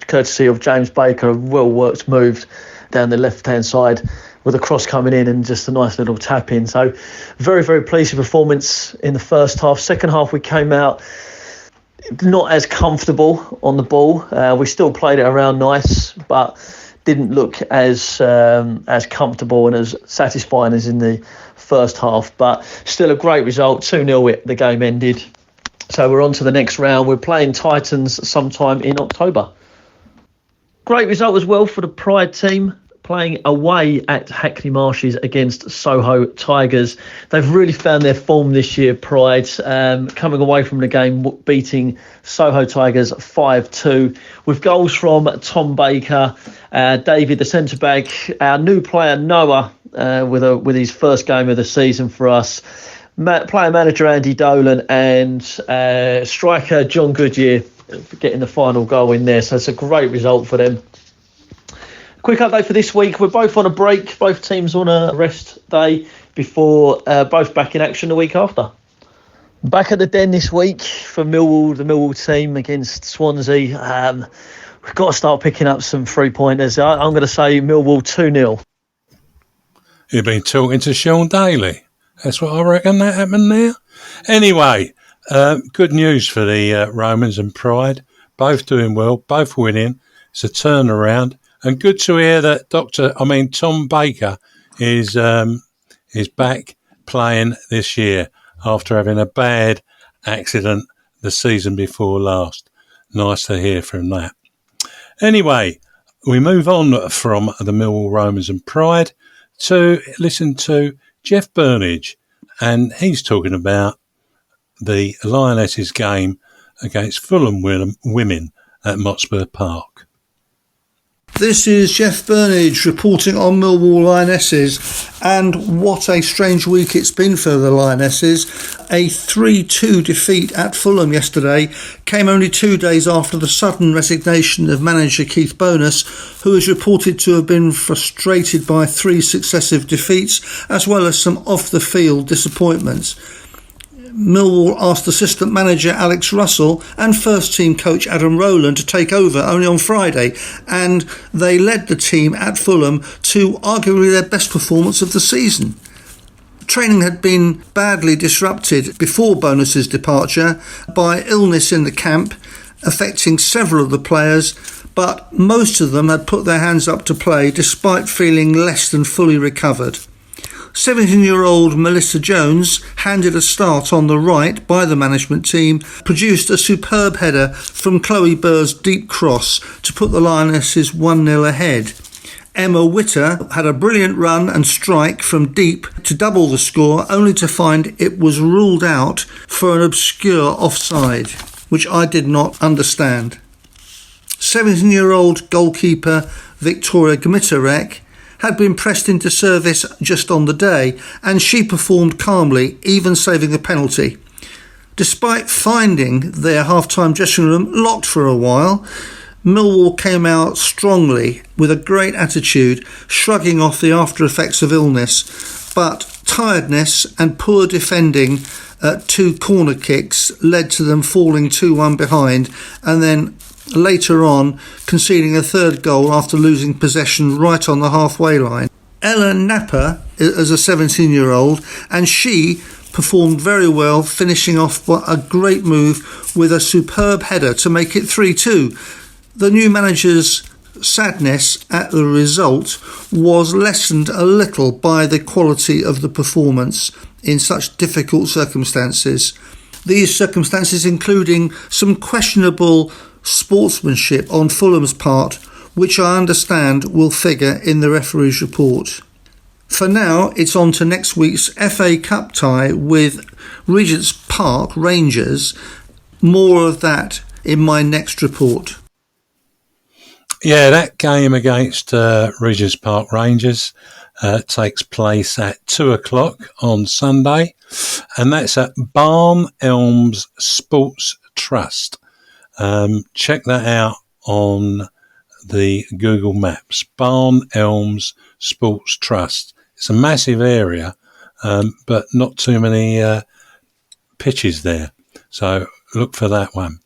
[SPEAKER 12] courtesy of James Baker, a well-worked move down the left-hand side with a cross coming in and just a nice little tap-in. So very, very pleased with performance in the first half. Second half, we came out not as comfortable on the ball. We still played it around nice, but didn't look as comfortable and as satisfying as in the first half. But still a great result, 2-0 the game ended. So we're on to the next round. We're playing Titans sometime in October. Great result as well for the Pride team, playing away at Hackney Marshes against Soho Tigers. They've really found their form this year, Pride, coming away from the game, beating Soho Tigers 5-2, with goals from Tom Baker, David, the centre-back, our new player Noah, with his first game of the season for us, player manager Andy Dolan, and striker John Goodyear getting the final goal in there. So it's a great result for them. Quick update for this week. We're both on a break, both teams on a rest day before both back in action the week after. Back at the Den this week for Millwall, the Millwall team against Swansea. We've got to start picking up some 3-pointers. I'm going to say Millwall 2-0.
[SPEAKER 2] You've been talking to Sean Daly. That's what I reckon that happened there. Anyway, good news for the Romans and Pride. Both doing well, both winning. It's a turnaround. And good to hear that Tom Baker is back playing this year after having a bad accident the season before last. Nice to hear from that. Anyway, we move on from the Millwall Romans and Pride to listen to Jeff Burnage, and he's talking about the Lionesses game against Fulham women at Motspur Park.
[SPEAKER 13] This is Jeff Burnage reporting on Millwall Lionesses, and what a strange week it's been for the Lionesses. A 3-2 defeat at Fulham yesterday came only 2 days after the sudden resignation of manager Keith Bonus, who is reported to have been frustrated by 3 successive defeats, as well as some off-the-field disappointments. Millwall asked assistant manager Alex Russell and first team coach Adam Rowland to take over only on Friday, and they led the team at Fulham to arguably their best performance of the season. Training had been badly disrupted before Bonus's departure by illness in the camp, affecting several of the players, but most of them had put their hands up to play despite feeling less than fully recovered. 17-year-old Melissa Jones, handed a start on the right by the management team, produced a superb header from Chloe Burr's deep cross to put the Lionesses 1-0 ahead. Emma Witter had a brilliant run and strike from deep to double the score, only to find it was ruled out for an obscure offside, which I did not understand. 17-year-old goalkeeper Victoria Gmitarek had been pressed into service just on the day, and she performed calmly, even saving a penalty. Despite finding their half-time dressing room locked for a while, Millwall came out strongly with a great attitude, shrugging off the after-effects of illness, but tiredness and poor defending at 2 corner kicks led to them falling 2-1 behind, and then later on conceding a third goal after losing possession right on the halfway line. Ella Napper is a 17-year-old, and she performed very well, finishing off a great move with a superb header to make it 3-2. The new manager's sadness at the result was lessened a little by the quality of the performance in such difficult circumstances. These circumstances including some questionable sportsmanship on Fulham's part, which I understand will figure in the referee's report. For now, it's on to next week's FA Cup tie with Regent's Park Rangers. More of that in my next report.
[SPEAKER 2] Yeah, that game against Regent's Park Rangers takes place at 2:00 on Sunday, and that's at Barn Elms Sports Trust. Check that out on the Google Maps. Barn Elms Sports Trust. It's a massive area, but not too many pitches there. So look for that one.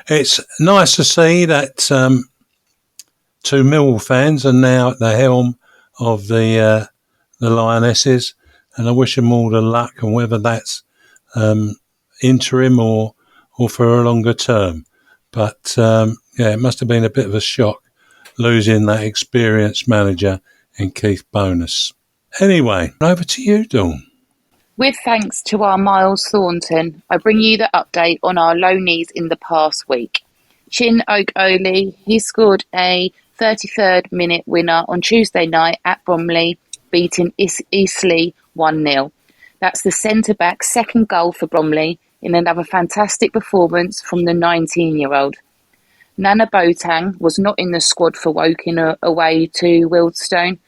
[SPEAKER 2] It's nice to see that 2 Millwall fans are now at the helm of the Lionesses, and I wish them all the luck, and whether that's interim or for a longer term. But, it must have been a bit of a shock losing that experienced manager in Keith Bonus. Anyway, over to you, Dawn.
[SPEAKER 4] With thanks to our Myles Thornton, I bring you the update on our loanees in the past week. Chin Oak Oli, he scored a 33rd minute winner on Tuesday night at Bromley, beating Eastleigh 1-0. That's the centre-back's second goal for Bromley, in another fantastic performance from the 19-year-old. Nana Boateng was not in the squad for Woking away to Wealdstone.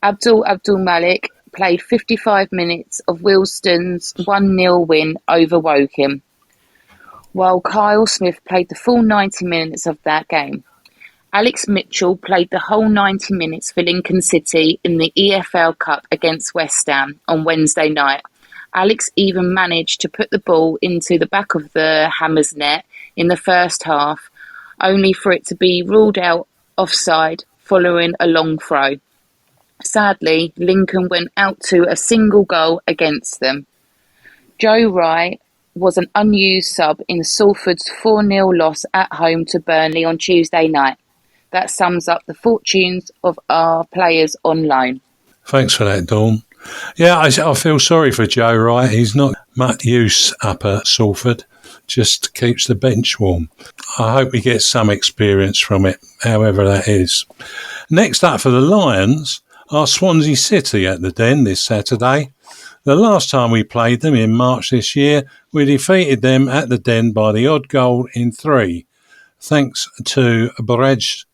[SPEAKER 4] Abdul Malik played 55 minutes of Wealdstone's 1-0 win over Woking, while Kyle Smith played the full 90 minutes of that game. Alex Mitchell played the whole 90 minutes for Lincoln City in the EFL Cup against West Ham on Wednesday night. Alex even managed to put the ball into the back of the Hammers net in the first half, only for it to be ruled out offside following a long throw. Sadly, Lincoln went out to a single goal against them. Joe Wright was an unused sub in Salford's 4-0 loss at home to Burnley on Tuesday night. That sums up the fortunes of our players on loan.
[SPEAKER 2] Thanks for that, Dawn. Yeah, I feel sorry for Joe Wright. He's not much use up at Salford, just keeps the bench warm. I hope he gets some experience from it, however that is. Next up for the Lions, are Swansea City at the Den this Saturday. The last time we played them in March this year, we defeated them at the Den by the odd goal in 3, thanks to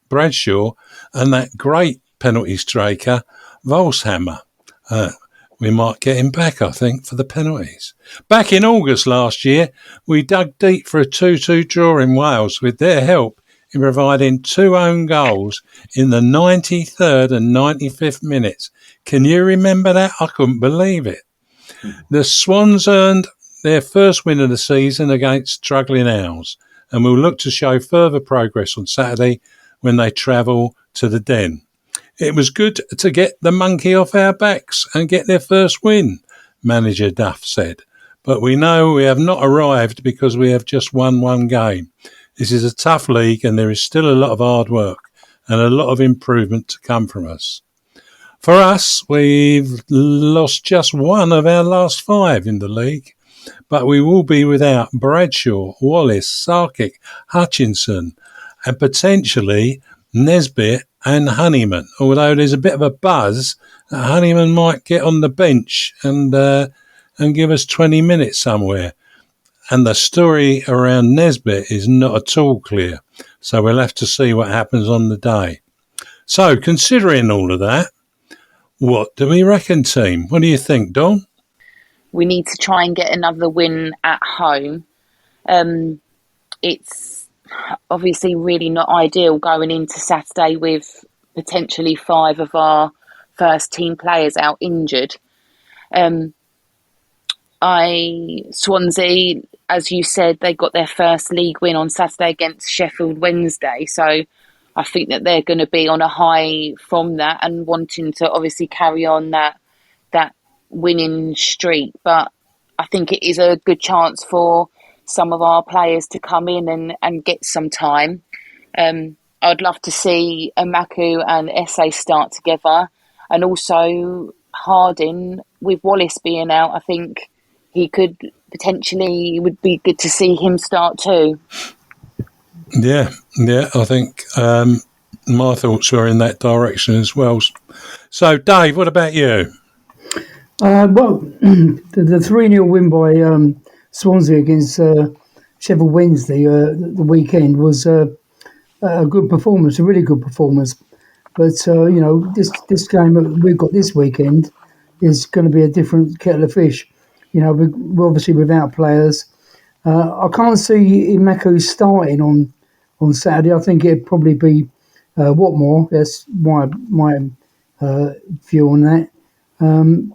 [SPEAKER 2] Bradshaw and that great penalty striker, Volshammer. We might get him back, I think, for the penalties. Back in August last year, we dug deep for a 2-2 draw in Wales with their help in providing 2 own goals in the 93rd and 95th minutes. Can you remember that? I couldn't believe it. The Swans earned their first win of the season against struggling Owls, and will look to show further progress on Saturday when they travel to the Den. It was good to get the monkey off our backs and get their first win, manager Duff said. But we know we have not arrived because we have just won 1 game. This is a tough league and there is still a lot of hard work and a lot of improvement to come from us. For us, we've lost just 1 of our last 5 in the league, but we will be without Bradshaw, Wallace, Sarkic, Hutchinson and potentially Nesbitt and Honeyman, although there's a bit of a buzz that Honeyman might get on the bench and give us 20 minutes somewhere. And the story around Nesbitt is not at all clear, so we'll have to see what happens on the day. So, considering all of that, what do we reckon, team? What do you think, Dawn?
[SPEAKER 4] We need to try and get another win at home. It's obviously really not ideal going into Saturday with potentially 5 of our first team players out injured. Swansea, as you said, they got their first league win on Saturday against Sheffield Wednesday, so I think that they're going to be on a high from that and wanting to obviously carry on that winning streak. But I think it is a good chance for some of our players to come in and get some time. I'd love to see Amaku and Esse start together, and also Harding with Wallace being out. I think he could potentially, it would be good to see him start too.
[SPEAKER 2] Yeah, I think my thoughts were in that direction as well. So, Dave, what about you?
[SPEAKER 5] Well, the 3-0 win by Swansea against Sheffield Wednesday the weekend was a good performance, a really good performance. But, this game we've got this weekend is going to be a different kettle of fish. We're obviously without players. I can't see Imeku starting on Saturday. I think it'd probably be Watmore. That's my view on that.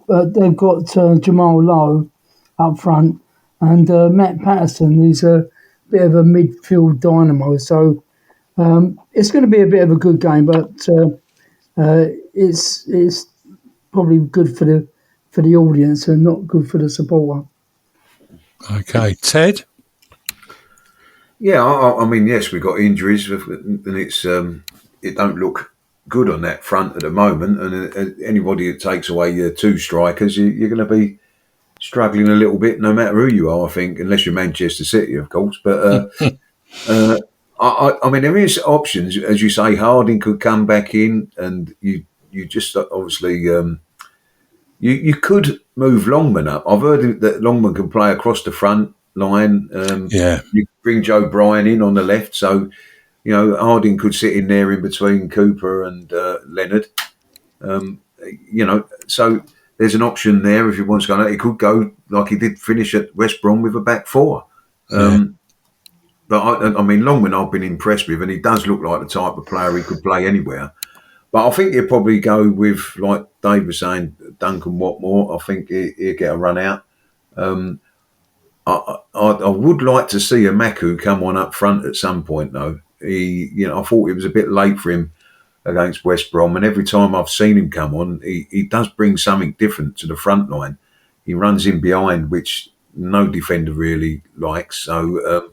[SPEAKER 5] But they've got Jamal Lowe up front and Matt Patterson, who's a bit of a midfield dynamo. So it's going to be a bit of a good game, but it's probably good for the audience and not good for the supporter.
[SPEAKER 2] Okay, Ted?
[SPEAKER 6] Yeah, I mean, yes, we've got injuries, and it don't look good on that front at the moment. And anybody that takes away your 2 strikers, you're going to be struggling a little bit, no matter who you are, I think, unless you're Manchester City, of course. But I mean, there is options, as you say. Harding could come back in, and you just obviously you could move Longman up. I've heard that Longman can play across the front line. You bring Joe Bryan in on the left, so Harding could sit in there in between Cooper and Leonard. So there's an option there if he wants to go. He could go like he did finish at West Brom with a back 4. But I mean, Longman I've been impressed with, and he does look like the type of player he could play anywhere. But I think he'll probably go with, like Dave was saying, Duncan Watmore. I think he'll get a run out. I would like to see Amaku come on up front at some point, though. I thought it was a bit late for him against West Brom, and every time I've seen him come on, he does bring something different to the front line. He runs in behind, which no defender really likes. So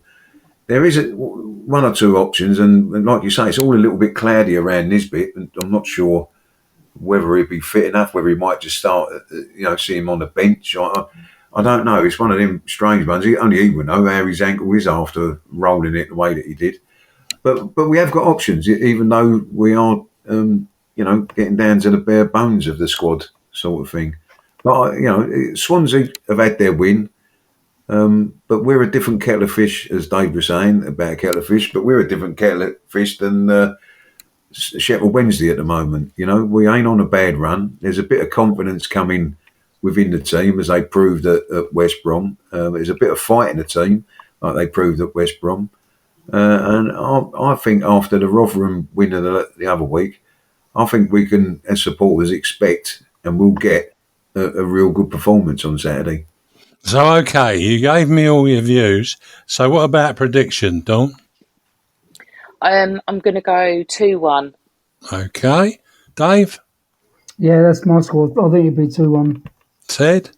[SPEAKER 6] there is 1 or 2 options, and like you say, it's all a little bit cloudy around Nisbet, and I'm not sure whether he'd be fit enough, whether he might just start, see him on the bench. I don't know. It's one of them strange ones. Only he would know how his ankle is after rolling it the way that he did. But we have got options, even though we are, getting down to the bare bones of the squad sort of thing. Like, Swansea have had their win, but we're a different kettle of fish, as Dave was saying about kettle of fish, but we're a different kettle of fish than Sheffield Wednesday at the moment. We ain't on a bad run. There's a bit of confidence coming within the team, as they proved at West Brom. There's a bit of fight in the team, like they proved at West Brom. And I think after the Rotherham win of the other week, I think we can, as supporters, expect and we'll get a real good performance on Saturday.
[SPEAKER 2] So, okay, you gave me all your views. So what about prediction, Dawn?
[SPEAKER 4] I'm going to go 2-1.
[SPEAKER 2] Okay. Dave?
[SPEAKER 5] Yeah, that's my score. I think it'd be 2-1.
[SPEAKER 2] Ted?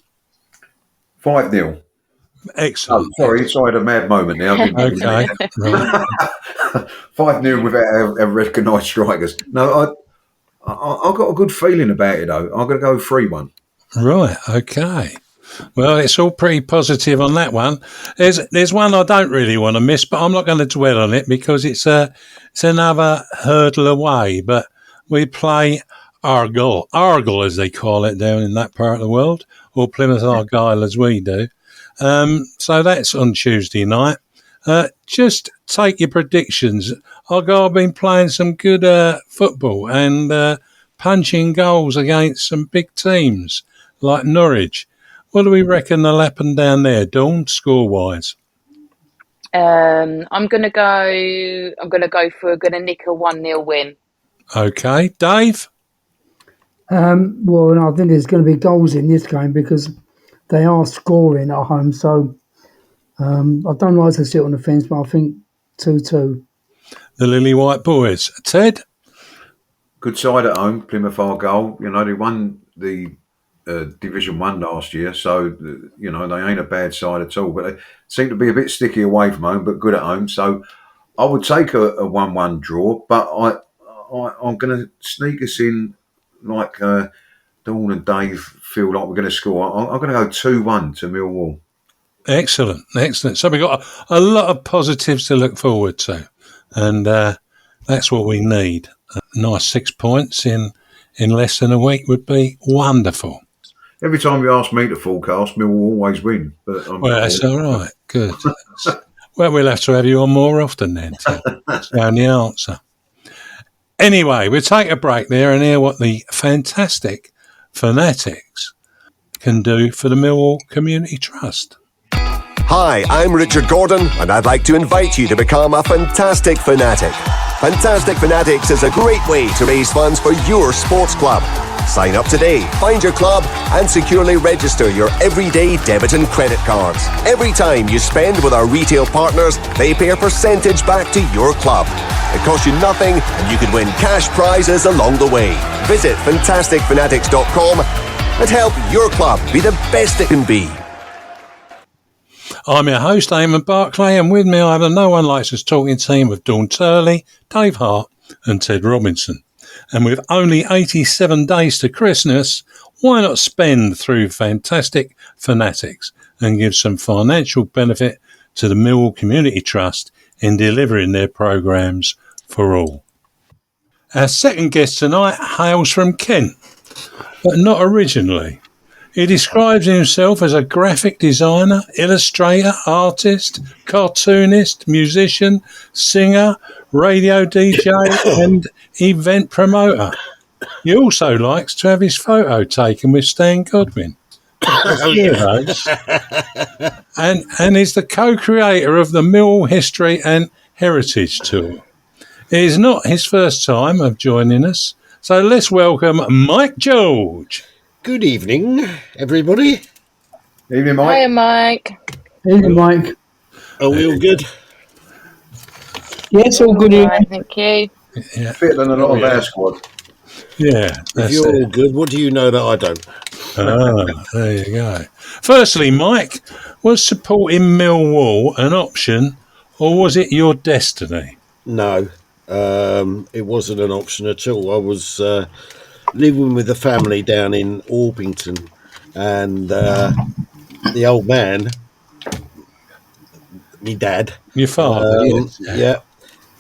[SPEAKER 6] 5-0.
[SPEAKER 2] Excellent.
[SPEAKER 6] Oh, sorry, I had a mad moment now.
[SPEAKER 2] Okay.
[SPEAKER 6] 5-0 without our recognised strikers. No, I've got a good feeling about it, though. I'm going to go 3-1.
[SPEAKER 2] Right, okay. Well, it's all pretty positive on that one. There's one I don't really want to miss, but I'm not going to dwell on it because it's another hurdle away. But we play Argyle as they call it down in that part of the world, or Plymouth Argyle as we do. So that's on Tuesday night. Just take your predictions. Argyle have been playing some good football and punching goals against some big teams like Norwich. What do we reckon they'll happen down there, Dawn, score-wise?
[SPEAKER 4] I'm going to nick a 1-0 win.
[SPEAKER 2] Okay. Dave?
[SPEAKER 5] Well, I think there's going to be goals in this game because they are scoring at home. So I don't like to sit on the fence, but I think 2-2.
[SPEAKER 2] The Lily White Boys. Ted?
[SPEAKER 6] Good side at home, Plymouth Argyle. They won the Division 1 last year, so they ain't a bad side at all, but they seem to be a bit sticky away from home but good at home. So I would take a 1-1 draw, but I'm going to sneak us in like Dawn and Dave feel like we're going to score. I'm going to go 2-1 to Millwall.
[SPEAKER 2] Excellent. So we've got a lot of positives to look forward to, and that's what we need. A nice 6 points in less than a week would be wonderful.
[SPEAKER 6] Every time you ask me to forecast, Millwall always win. But
[SPEAKER 2] that's all right. Good. Well, we'll have to have you on more often then. That's the only answer. Anyway, we'll take a break there and hear what the fantastic fanatics can do for the Millwall Community Trust.
[SPEAKER 14] Hi, I'm Richard Gordon, and I'd like to invite you to become a Fantastic Fanatic. Fantastic Fanatics is a great way to raise funds for your sports club. Sign up today, find your club, and securely register your everyday debit and credit cards. Every time you spend with our retail partners, they pay a percentage back to your club. It costs you nothing, and you could win cash prizes along the way. Visit fantasticfanatics.com and help your club be the best it can be.
[SPEAKER 2] I'm your host, Eamonn Barclay, and with me I have the No One Likes Us talking team of Dawn Turley, Dave Hart and Ted Robinson. And with only 87 days to Christmas, why not spend through Fantastic Fanatics and give some financial benefit to the Millwall Community Trust in delivering their programmes for all. Our second guest tonight hails from Kent, but not originally. He describes himself as a graphic designer, illustrator, artist, cartoonist, musician, singer, radio DJ and event promoter. He also likes to have his photo taken with Stan Godwin. And is the co-creator of the Millwall History and Heritage Tour. It is not his first time of joining us, so let's welcome Mike George.
[SPEAKER 15] Good evening, everybody.
[SPEAKER 6] Evening, Mike.
[SPEAKER 4] Hiya, Mike.
[SPEAKER 5] Evening, Mike.
[SPEAKER 15] Are we all good?
[SPEAKER 5] Yes, all good.
[SPEAKER 4] Right, thank you.
[SPEAKER 2] Yeah.
[SPEAKER 6] Fitter than a lot of our squad.
[SPEAKER 2] Yeah,
[SPEAKER 15] if you're all good, what do you know that I don't?
[SPEAKER 2] There you go. Firstly, Mike, was supporting Millwall an option or was it your destiny?
[SPEAKER 15] No, it wasn't an option at all. I was living with a family down in Orpington, and the old man, me dad,
[SPEAKER 2] your father,
[SPEAKER 15] yeah,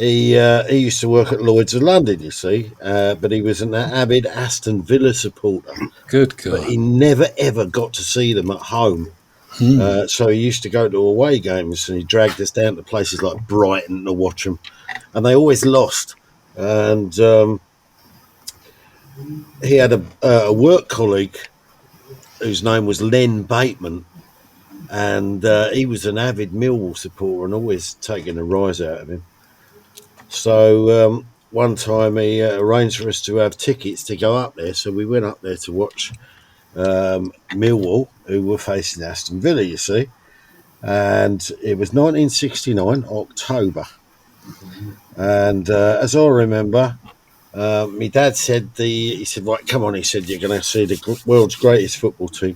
[SPEAKER 15] He used to work at Lloyd's of London, you see, but he was an avid Aston Villa supporter.
[SPEAKER 2] Good God.
[SPEAKER 15] But he never, ever got to see them at home. So he used to go to away games, and he dragged us down to places like Brighton to watch them. And they always lost. And he had a work colleague whose name was Len Bateman. And he was an avid Millwall supporter and always taking a rise out of him. So one time he arranged for us to have tickets to go up there. So we went up there to watch Millwall, who were facing Aston Villa, you see. And it was 1969, October. And as I remember, my dad said, he said, right, come on, he said, you're going to see the world's greatest football team.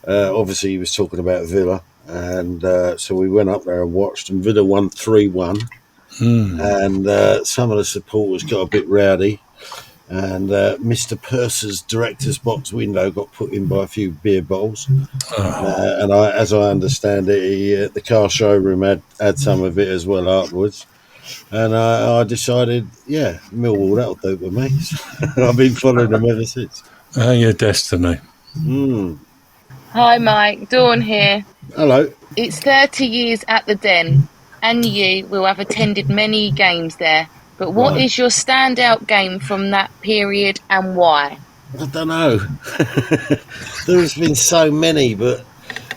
[SPEAKER 15] Obviously, he was talking about Villa. And so we went up there and watched, and Villa won 3-1. And some of the supporters got a bit rowdy. And Mr. Purser's director's box window got put in by a few beer bottles. And as I understand it, the car showroom had some of it as well afterwards. And I decided, yeah, Millwall, that'll do with me. I've been following them ever since.
[SPEAKER 2] Your destiny.
[SPEAKER 4] Hi, Mike. Dawn here.
[SPEAKER 15] Hello.
[SPEAKER 4] It's 30 years at the Den, and you will have attended many games there. But what is your standout game from that period, and why?
[SPEAKER 15] I don't know. There's been so many, but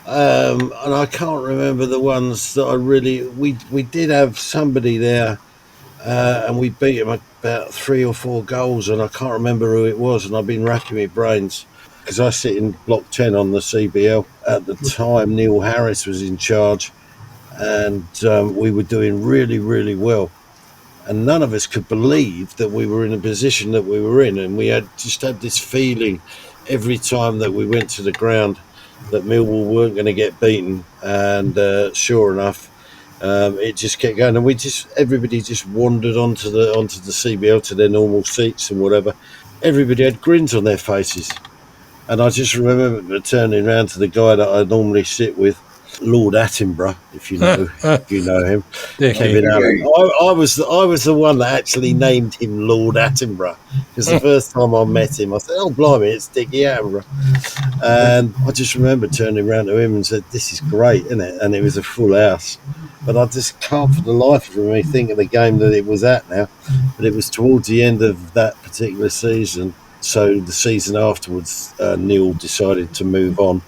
[SPEAKER 15] and I can't remember the ones that I really. We did have somebody there, and we beat him about 3 or 4 goals, and I can't remember who it was, and I've been racking my brains because I sit in Block 10 on the CBL. At the time, Neil Harris was in charge, and we were doing really, really well. And none of us could believe that we were in a position that we were in. And we had this feeling every time that we went to the ground that Millwall weren't going to get beaten. And sure enough, it just kept going. And everybody just wandered onto the CBL to their normal seats and whatever. Everybody had grins on their faces. And I just remember turning around to the guy that I normally sit with, Lord Attenborough, if you know him. Kevin Allen. I was the one that actually named him Lord Attenborough, because the first time I met him, I said, "Oh blimey, it's Dickie Attenborough," and I just remember turning around to him and said, "This is great, isn't it?" And it was a full house, but I just can't for the life of me think of the game that it was at now. But it was towards the end of that particular season, so the season afterwards, Neil decided to move on,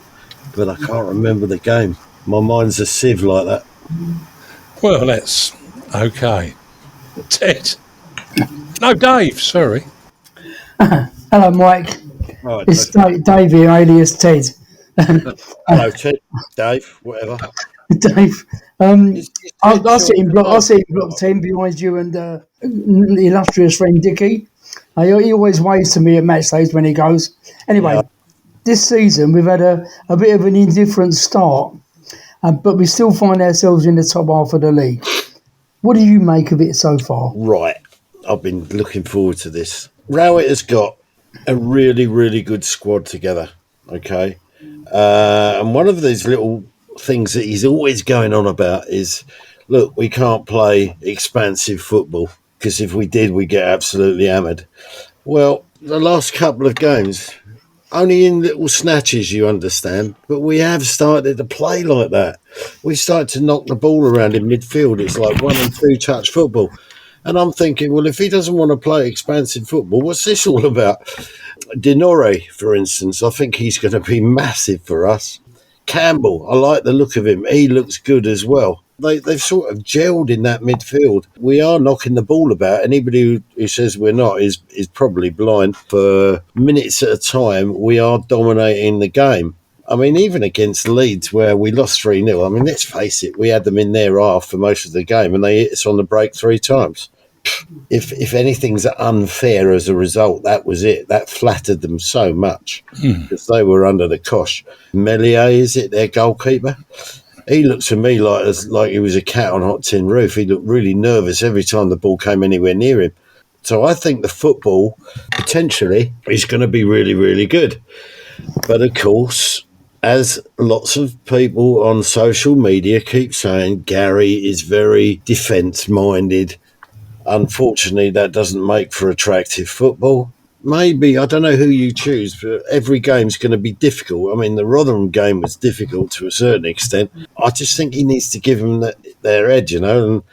[SPEAKER 15] but I can't remember the game. My mind's a sieve like that.
[SPEAKER 2] Well, that's okay. Ted. No, Dave, sorry.
[SPEAKER 5] Hello, Mike.
[SPEAKER 15] Right,
[SPEAKER 5] it's Dave here, alias Ted.
[SPEAKER 15] Hello, Ted. Dave, whatever.
[SPEAKER 5] Dave. I'll sit in block 10 behind you and the illustrious friend Dickie. He always waves to me at match days when he goes. Anyway, this season we've had a bit of an indifferent start. But we still find ourselves in the top half of the league. What do you make of it so far?
[SPEAKER 15] Right. I've been looking forward to this. Rowett has got a really, really good squad together, okay? And one of these little things that he's always going on about is, look, we can't play expansive football because if we did, we'd get absolutely hammered. Well, the last couple of games, only in little snatches, you understand, but we have started to play like that. We started to knock the ball around in midfield. It's like 1 and 2 touch football. And I'm thinking, well, if he doesn't want to play expansive football, what's this all about? Denore, for instance, I think he's going to be massive for us. Campbell, I like the look of him. He looks good as well. They've sort of gelled in that midfield. We are knocking the ball about. Anybody who says we're not is probably blind. For minutes at a time, we are dominating the game. I mean, even against Leeds, where we lost 3-0, I mean, let's face it, we had them in their half for most of the game, and they hit us on the break 3 times. If anything's unfair as a result, that was it. That flattered them so much because they were under the cosh. Melier, is it, their goalkeeper? He looks to me like he was a cat on hot tin roof. He looked really nervous every time the ball came anywhere near him. So I think the football potentially is going to be really, really good. But of course, as lots of people on social media keep saying, Gary is very defence-minded. Unfortunately, that doesn't make for attractive football. Maybe, I don't know who you choose, but every game's going to be difficult. I mean, the Rotherham game was difficult to a certain extent. I just think he needs to give them their edge, and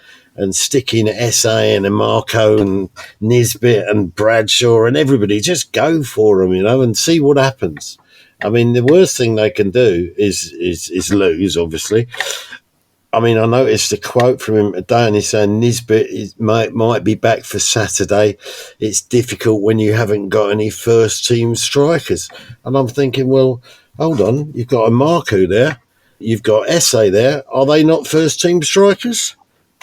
[SPEAKER 15] stick in SA and Marco and Nisbet and Bradshaw and everybody. Just go for them, and see what happens. I mean, the worst thing they can do is lose, obviously. I mean, I noticed a quote from him today, and he's saying Nisbet might be back for Saturday. It's difficult when you haven't got any first-team strikers. And I'm thinking, well, hold on, you've got a Marco there, you've got SA there. Are they not first-team strikers?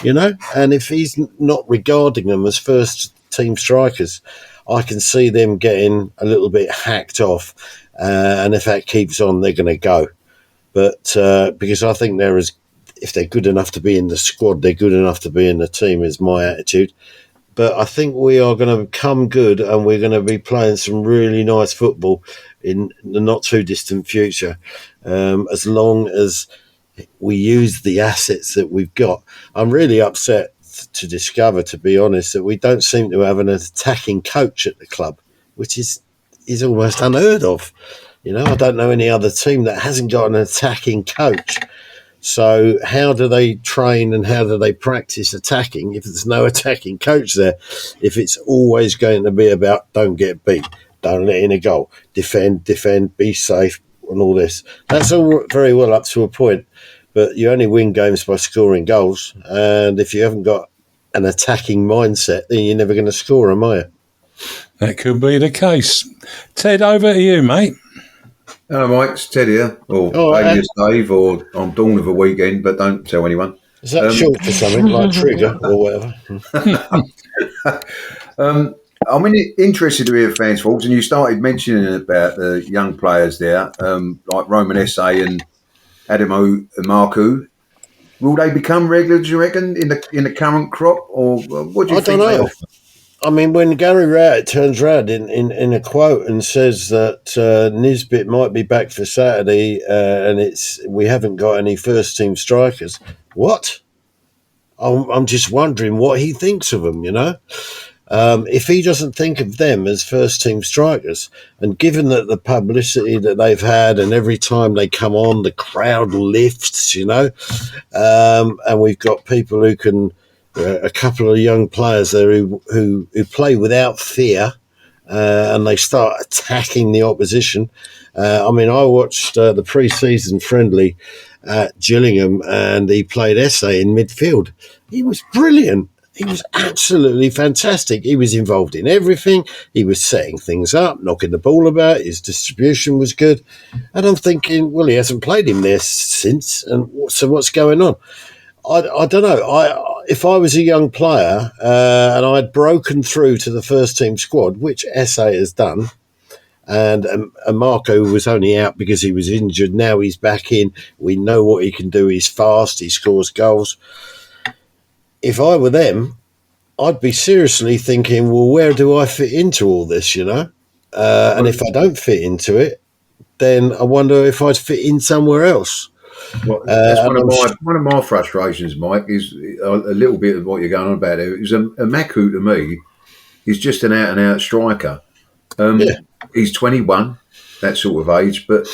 [SPEAKER 15] And if he's not regarding them as first-team strikers, I can see them getting a little bit hacked off. And if that keeps on, they're going to go. But because I think if they're good enough to be in the squad, they're good enough to be in the team, is my attitude. But I think we are going to come good, and we're going to be playing some really nice football in the not too distant future, as long as we use the assets that we've got. I'm really upset to discover, to be honest, that we don't seem to have an attacking coach at the club, which is almost unheard of. I don't know any other team that hasn't got an attacking coach. So how do they train and how do they practice attacking if there's no attacking coach there? If it's always going to be about don't get beat, don't let in a goal, defend, be safe, and all this. That's all very well up to a point, but you only win games by scoring goals. And if you haven't got an attacking mindset, then you're never going to score them, are you?
[SPEAKER 2] That could be the case. Ted, over to you, mate.
[SPEAKER 6] Hello, Mike. It's Ted here, or alias Dave, or I'm Dawn of a weekend, but don't tell anyone.
[SPEAKER 15] Is that short for something like Trigger or whatever?
[SPEAKER 6] I'm interested to hear fans' thoughts, and you started mentioning about the young players there, like Roman SA and Adamo and Marku. Will they become regular, do you reckon, in the current crop, or what do you think? I don't know.
[SPEAKER 15] I mean, when Gary Rowett turns around in a quote and says that Nisbet might be back for Saturday and we haven't got any first-team strikers, what? I'm just wondering what he thinks of them, If he doesn't think of them as first-team strikers, and given that the publicity that they've had and every time they come on, the crowd lifts, and we've got people who can... a couple of young players there who play without fear, and they start attacking the opposition. I watched the pre-season friendly at Gillingham, and he played SA in midfield. He was brilliant. He was absolutely fantastic. He was involved in everything. He was setting things up, knocking the ball about. His distribution was good. And I'm thinking, well, he hasn't played him there since, and so what's going on? I don't know. If I was a young player and I'd broken through to the first team squad, which SA has done, and Marco was only out because he was injured. Now he's back in. We know what he can do. He's fast. He scores goals. If I were them, I'd be seriously thinking, well, where do I fit into all this, And if I don't fit into it, then I wonder if I'd fit in somewhere else.
[SPEAKER 6] Well, that's one of my frustrations, Mike, is a little bit of what you're going on about there. Is a Maku, to me, is just an out-and-out striker. He's 21, that sort of age, but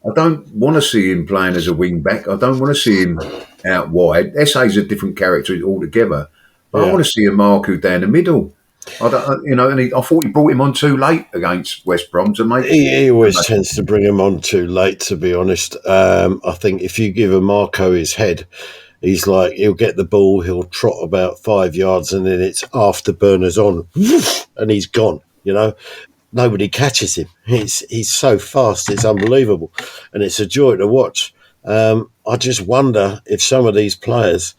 [SPEAKER 6] I don't want to see him playing as a wing-back. I don't want to see him out wide. SA's a different character altogether, but I want to see a Maku down the middle. I thought he brought him on too late against West Brom to make.
[SPEAKER 15] He always tends to bring him on too late, to be honest. I think if you give a Marco his head, he's like, he'll get the ball, he'll trot about 5 yards, and then it's afterburners on, and he's gone. Nobody catches him. He's so fast, it's unbelievable, and it's a joy to watch. I just wonder if some of these players,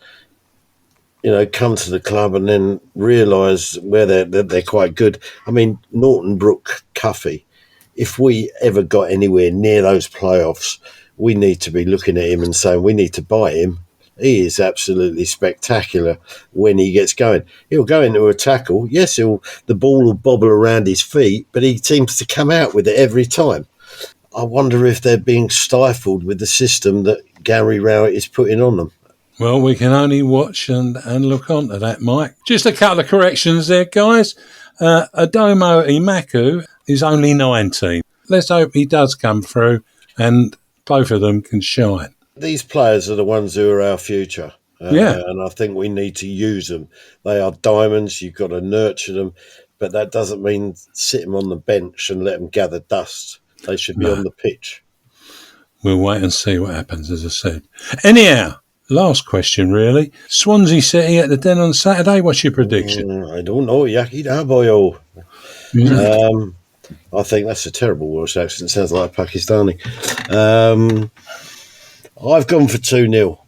[SPEAKER 15] come to the club and then realise where they're quite good. I mean, Norton, Brook, Cuffy, if we ever got anywhere near those playoffs, we need to be looking at him and saying we need to buy him. He is absolutely spectacular when he gets going. He'll go into a tackle. Yes, the ball will bobble around his feet, but he seems to come out with it every time. I wonder if they're being stifled with the system that Gary Rowett is putting on them.
[SPEAKER 2] Well, we can only watch and look on to that, Mike. Just a couple of corrections there, guys. Adomo Imaku is only 19. Let's hope he does come through and both of them can shine.
[SPEAKER 15] These players are the ones who are our future. And I think we need to use them. They are diamonds. You've got to nurture them. But that doesn't mean sit them on the bench and let them gather dust. They should be on the pitch.
[SPEAKER 2] We'll wait and see what happens, as I said. Anyhow, last question, really. Swansea City at the Den on Saturday. What's your prediction?
[SPEAKER 15] I don't know. Yaki da boyo. I think that's a terrible Welsh accent. Sounds like Pakistani. I've gone for 2-0.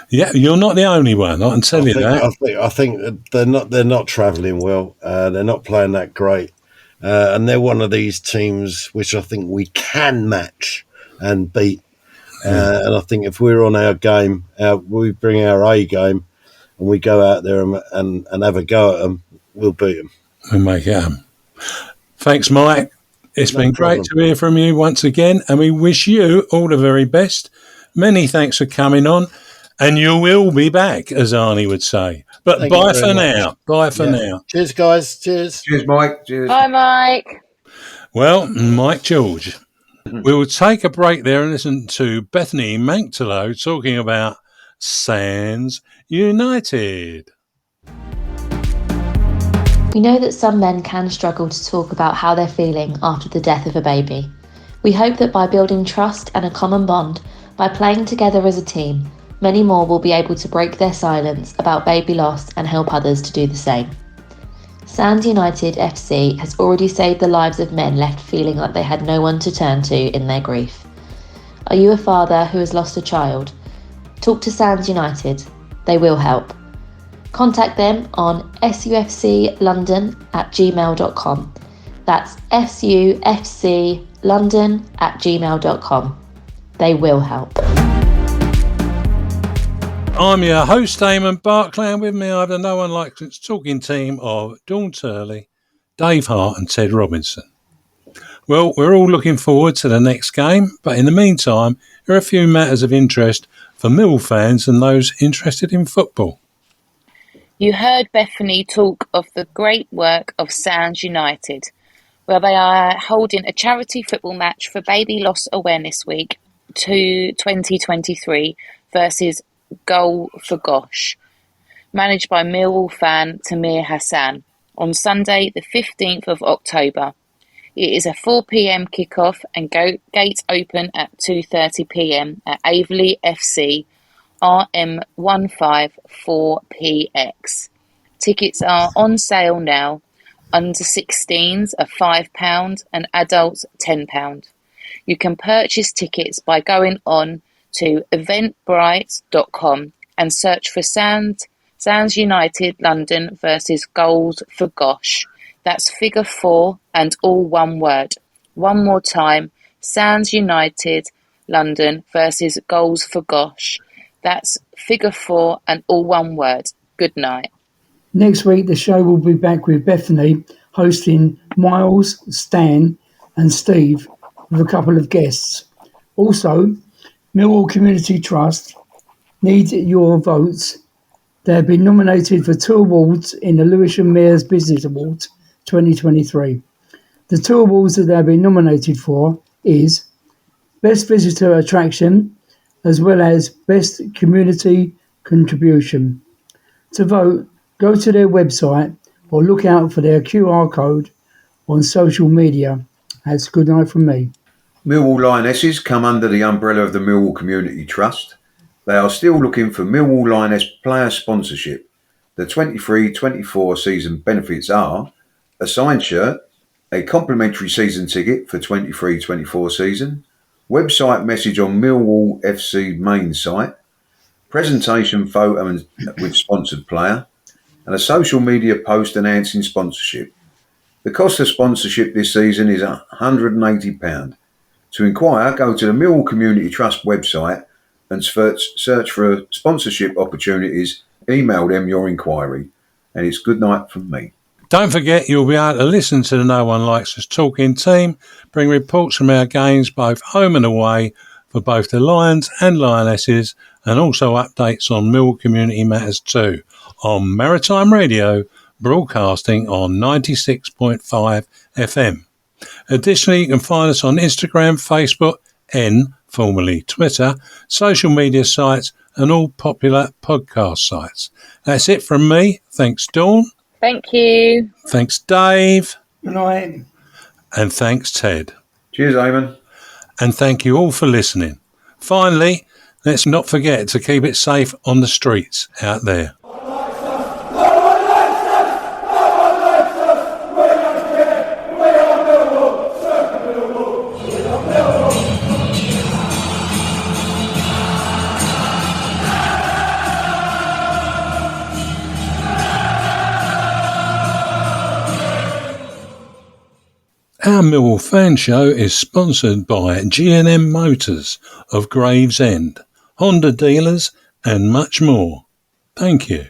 [SPEAKER 2] Yeah, you're not the only one. I can tell you that.
[SPEAKER 15] I think they're not travelling well. They're not playing that great, and they're one of these teams which I think we can match and beat. And I think if we're on our game, we bring our A game, and we go out there and have a go at them, we'll beat them.
[SPEAKER 2] We'll make it happen. Thanks, Mike. It's been great to hear from you once again, and we wish you all the very best. Many thanks for coming on. And you will be back, as Arnie would say. But bye for now. Bye for now.
[SPEAKER 15] Cheers, guys. Cheers.
[SPEAKER 6] Cheers, Mike. Cheers.
[SPEAKER 4] Bye, Mike.
[SPEAKER 2] Well, Mike George. We will take a break there and listen to Bethany Manctolo talking about Sands United.
[SPEAKER 1] We know that some men can struggle to talk about how they're feeling after the death of a baby. We hope that by building trust and a common bond, by playing together as a team, many more will be able to break their silence about baby loss and help others to do the same. Sands United FC has already saved the lives of men left feeling like they had no one to turn to in their grief. Are you a father who has lost a child? Talk to Sands United. They will help. Contact them on sufclondon@gmail.com. That's sufclondon@gmail.com. They will help.
[SPEAKER 2] I'm your host, Eamonn Barclay, and with me I have the No One Likes It's talking team of Dawn Turley, Dave Hart and Ted Robinson. Well, we're all looking forward to the next game, but in the meantime, there are a few matters of interest for Millwall fans and those interested in football.
[SPEAKER 4] You heard Bethany talk of the great work of Sands United, where they are holding a charity football match for Baby Loss Awareness Week 2023 versus Goal for Gosh, managed by Millwall fan Tamir Hassan, on Sunday the 15th of October. It is a 4 p.m. kickoff and gates open at 2:30 p.m. at Aveley FC RM154PX. Tickets are on sale now. Under 16s are £5 and adults £10. You can purchase tickets by going on to eventbrite.com and search for Sands United London versus Goals for Gosh. That's figure 4 and all one word. One more time, Sands United London versus Goals for Gosh. That's figure 4 and all one word. Good night.
[SPEAKER 5] Next week, the show will be back with Bethany hosting Myles, Stan and Steve with a couple of guests. Also, Millwall Community Trust need your votes. They have been nominated for 2 awards in the Lewisham Mayor's Business Awards 2023. The 2 awards that they have been nominated for is Best Visitor Attraction as well as Best Community Contribution. To vote, go to their website or look out for their QR code on social media. That's good night from me.
[SPEAKER 6] Millwall Lionesses come under the umbrella of the Millwall Community Trust. They are still looking for Millwall Lioness player sponsorship. The 23-24 season benefits are a signed shirt, a complimentary season ticket for 23-24 season, website message on Millwall FC main site, presentation photo with sponsored player, and a social media post announcing sponsorship. The cost of sponsorship this season is £180. To inquire, go to the Millwall Community Trust website and search for sponsorship opportunities. Email them your inquiry. And it's good night from me.
[SPEAKER 2] Don't forget you'll be able to listen to the No One Likes Us Talking team, bring reports from our games both home and away for both the Lions and Lionesses, and also updates on Millwall Community Matters too, on Maritime Radio, broadcasting on 96.5 FM. Additionally, you can find us on Instagram, Facebook, formerly Twitter, social media sites, and all popular podcast sites. That's it from me. Thanks, Dawn.
[SPEAKER 4] Thank you.
[SPEAKER 2] Thanks, Dave.
[SPEAKER 5] Good night.
[SPEAKER 2] And thanks, Ted.
[SPEAKER 6] Cheers, Eamonn.
[SPEAKER 2] And thank you all for listening. Finally, let's not forget to keep it safe on the streets out there. Our Millwall Fan Show is sponsored by G&M Motors of Gravesend, Honda dealers and much more. Thank you.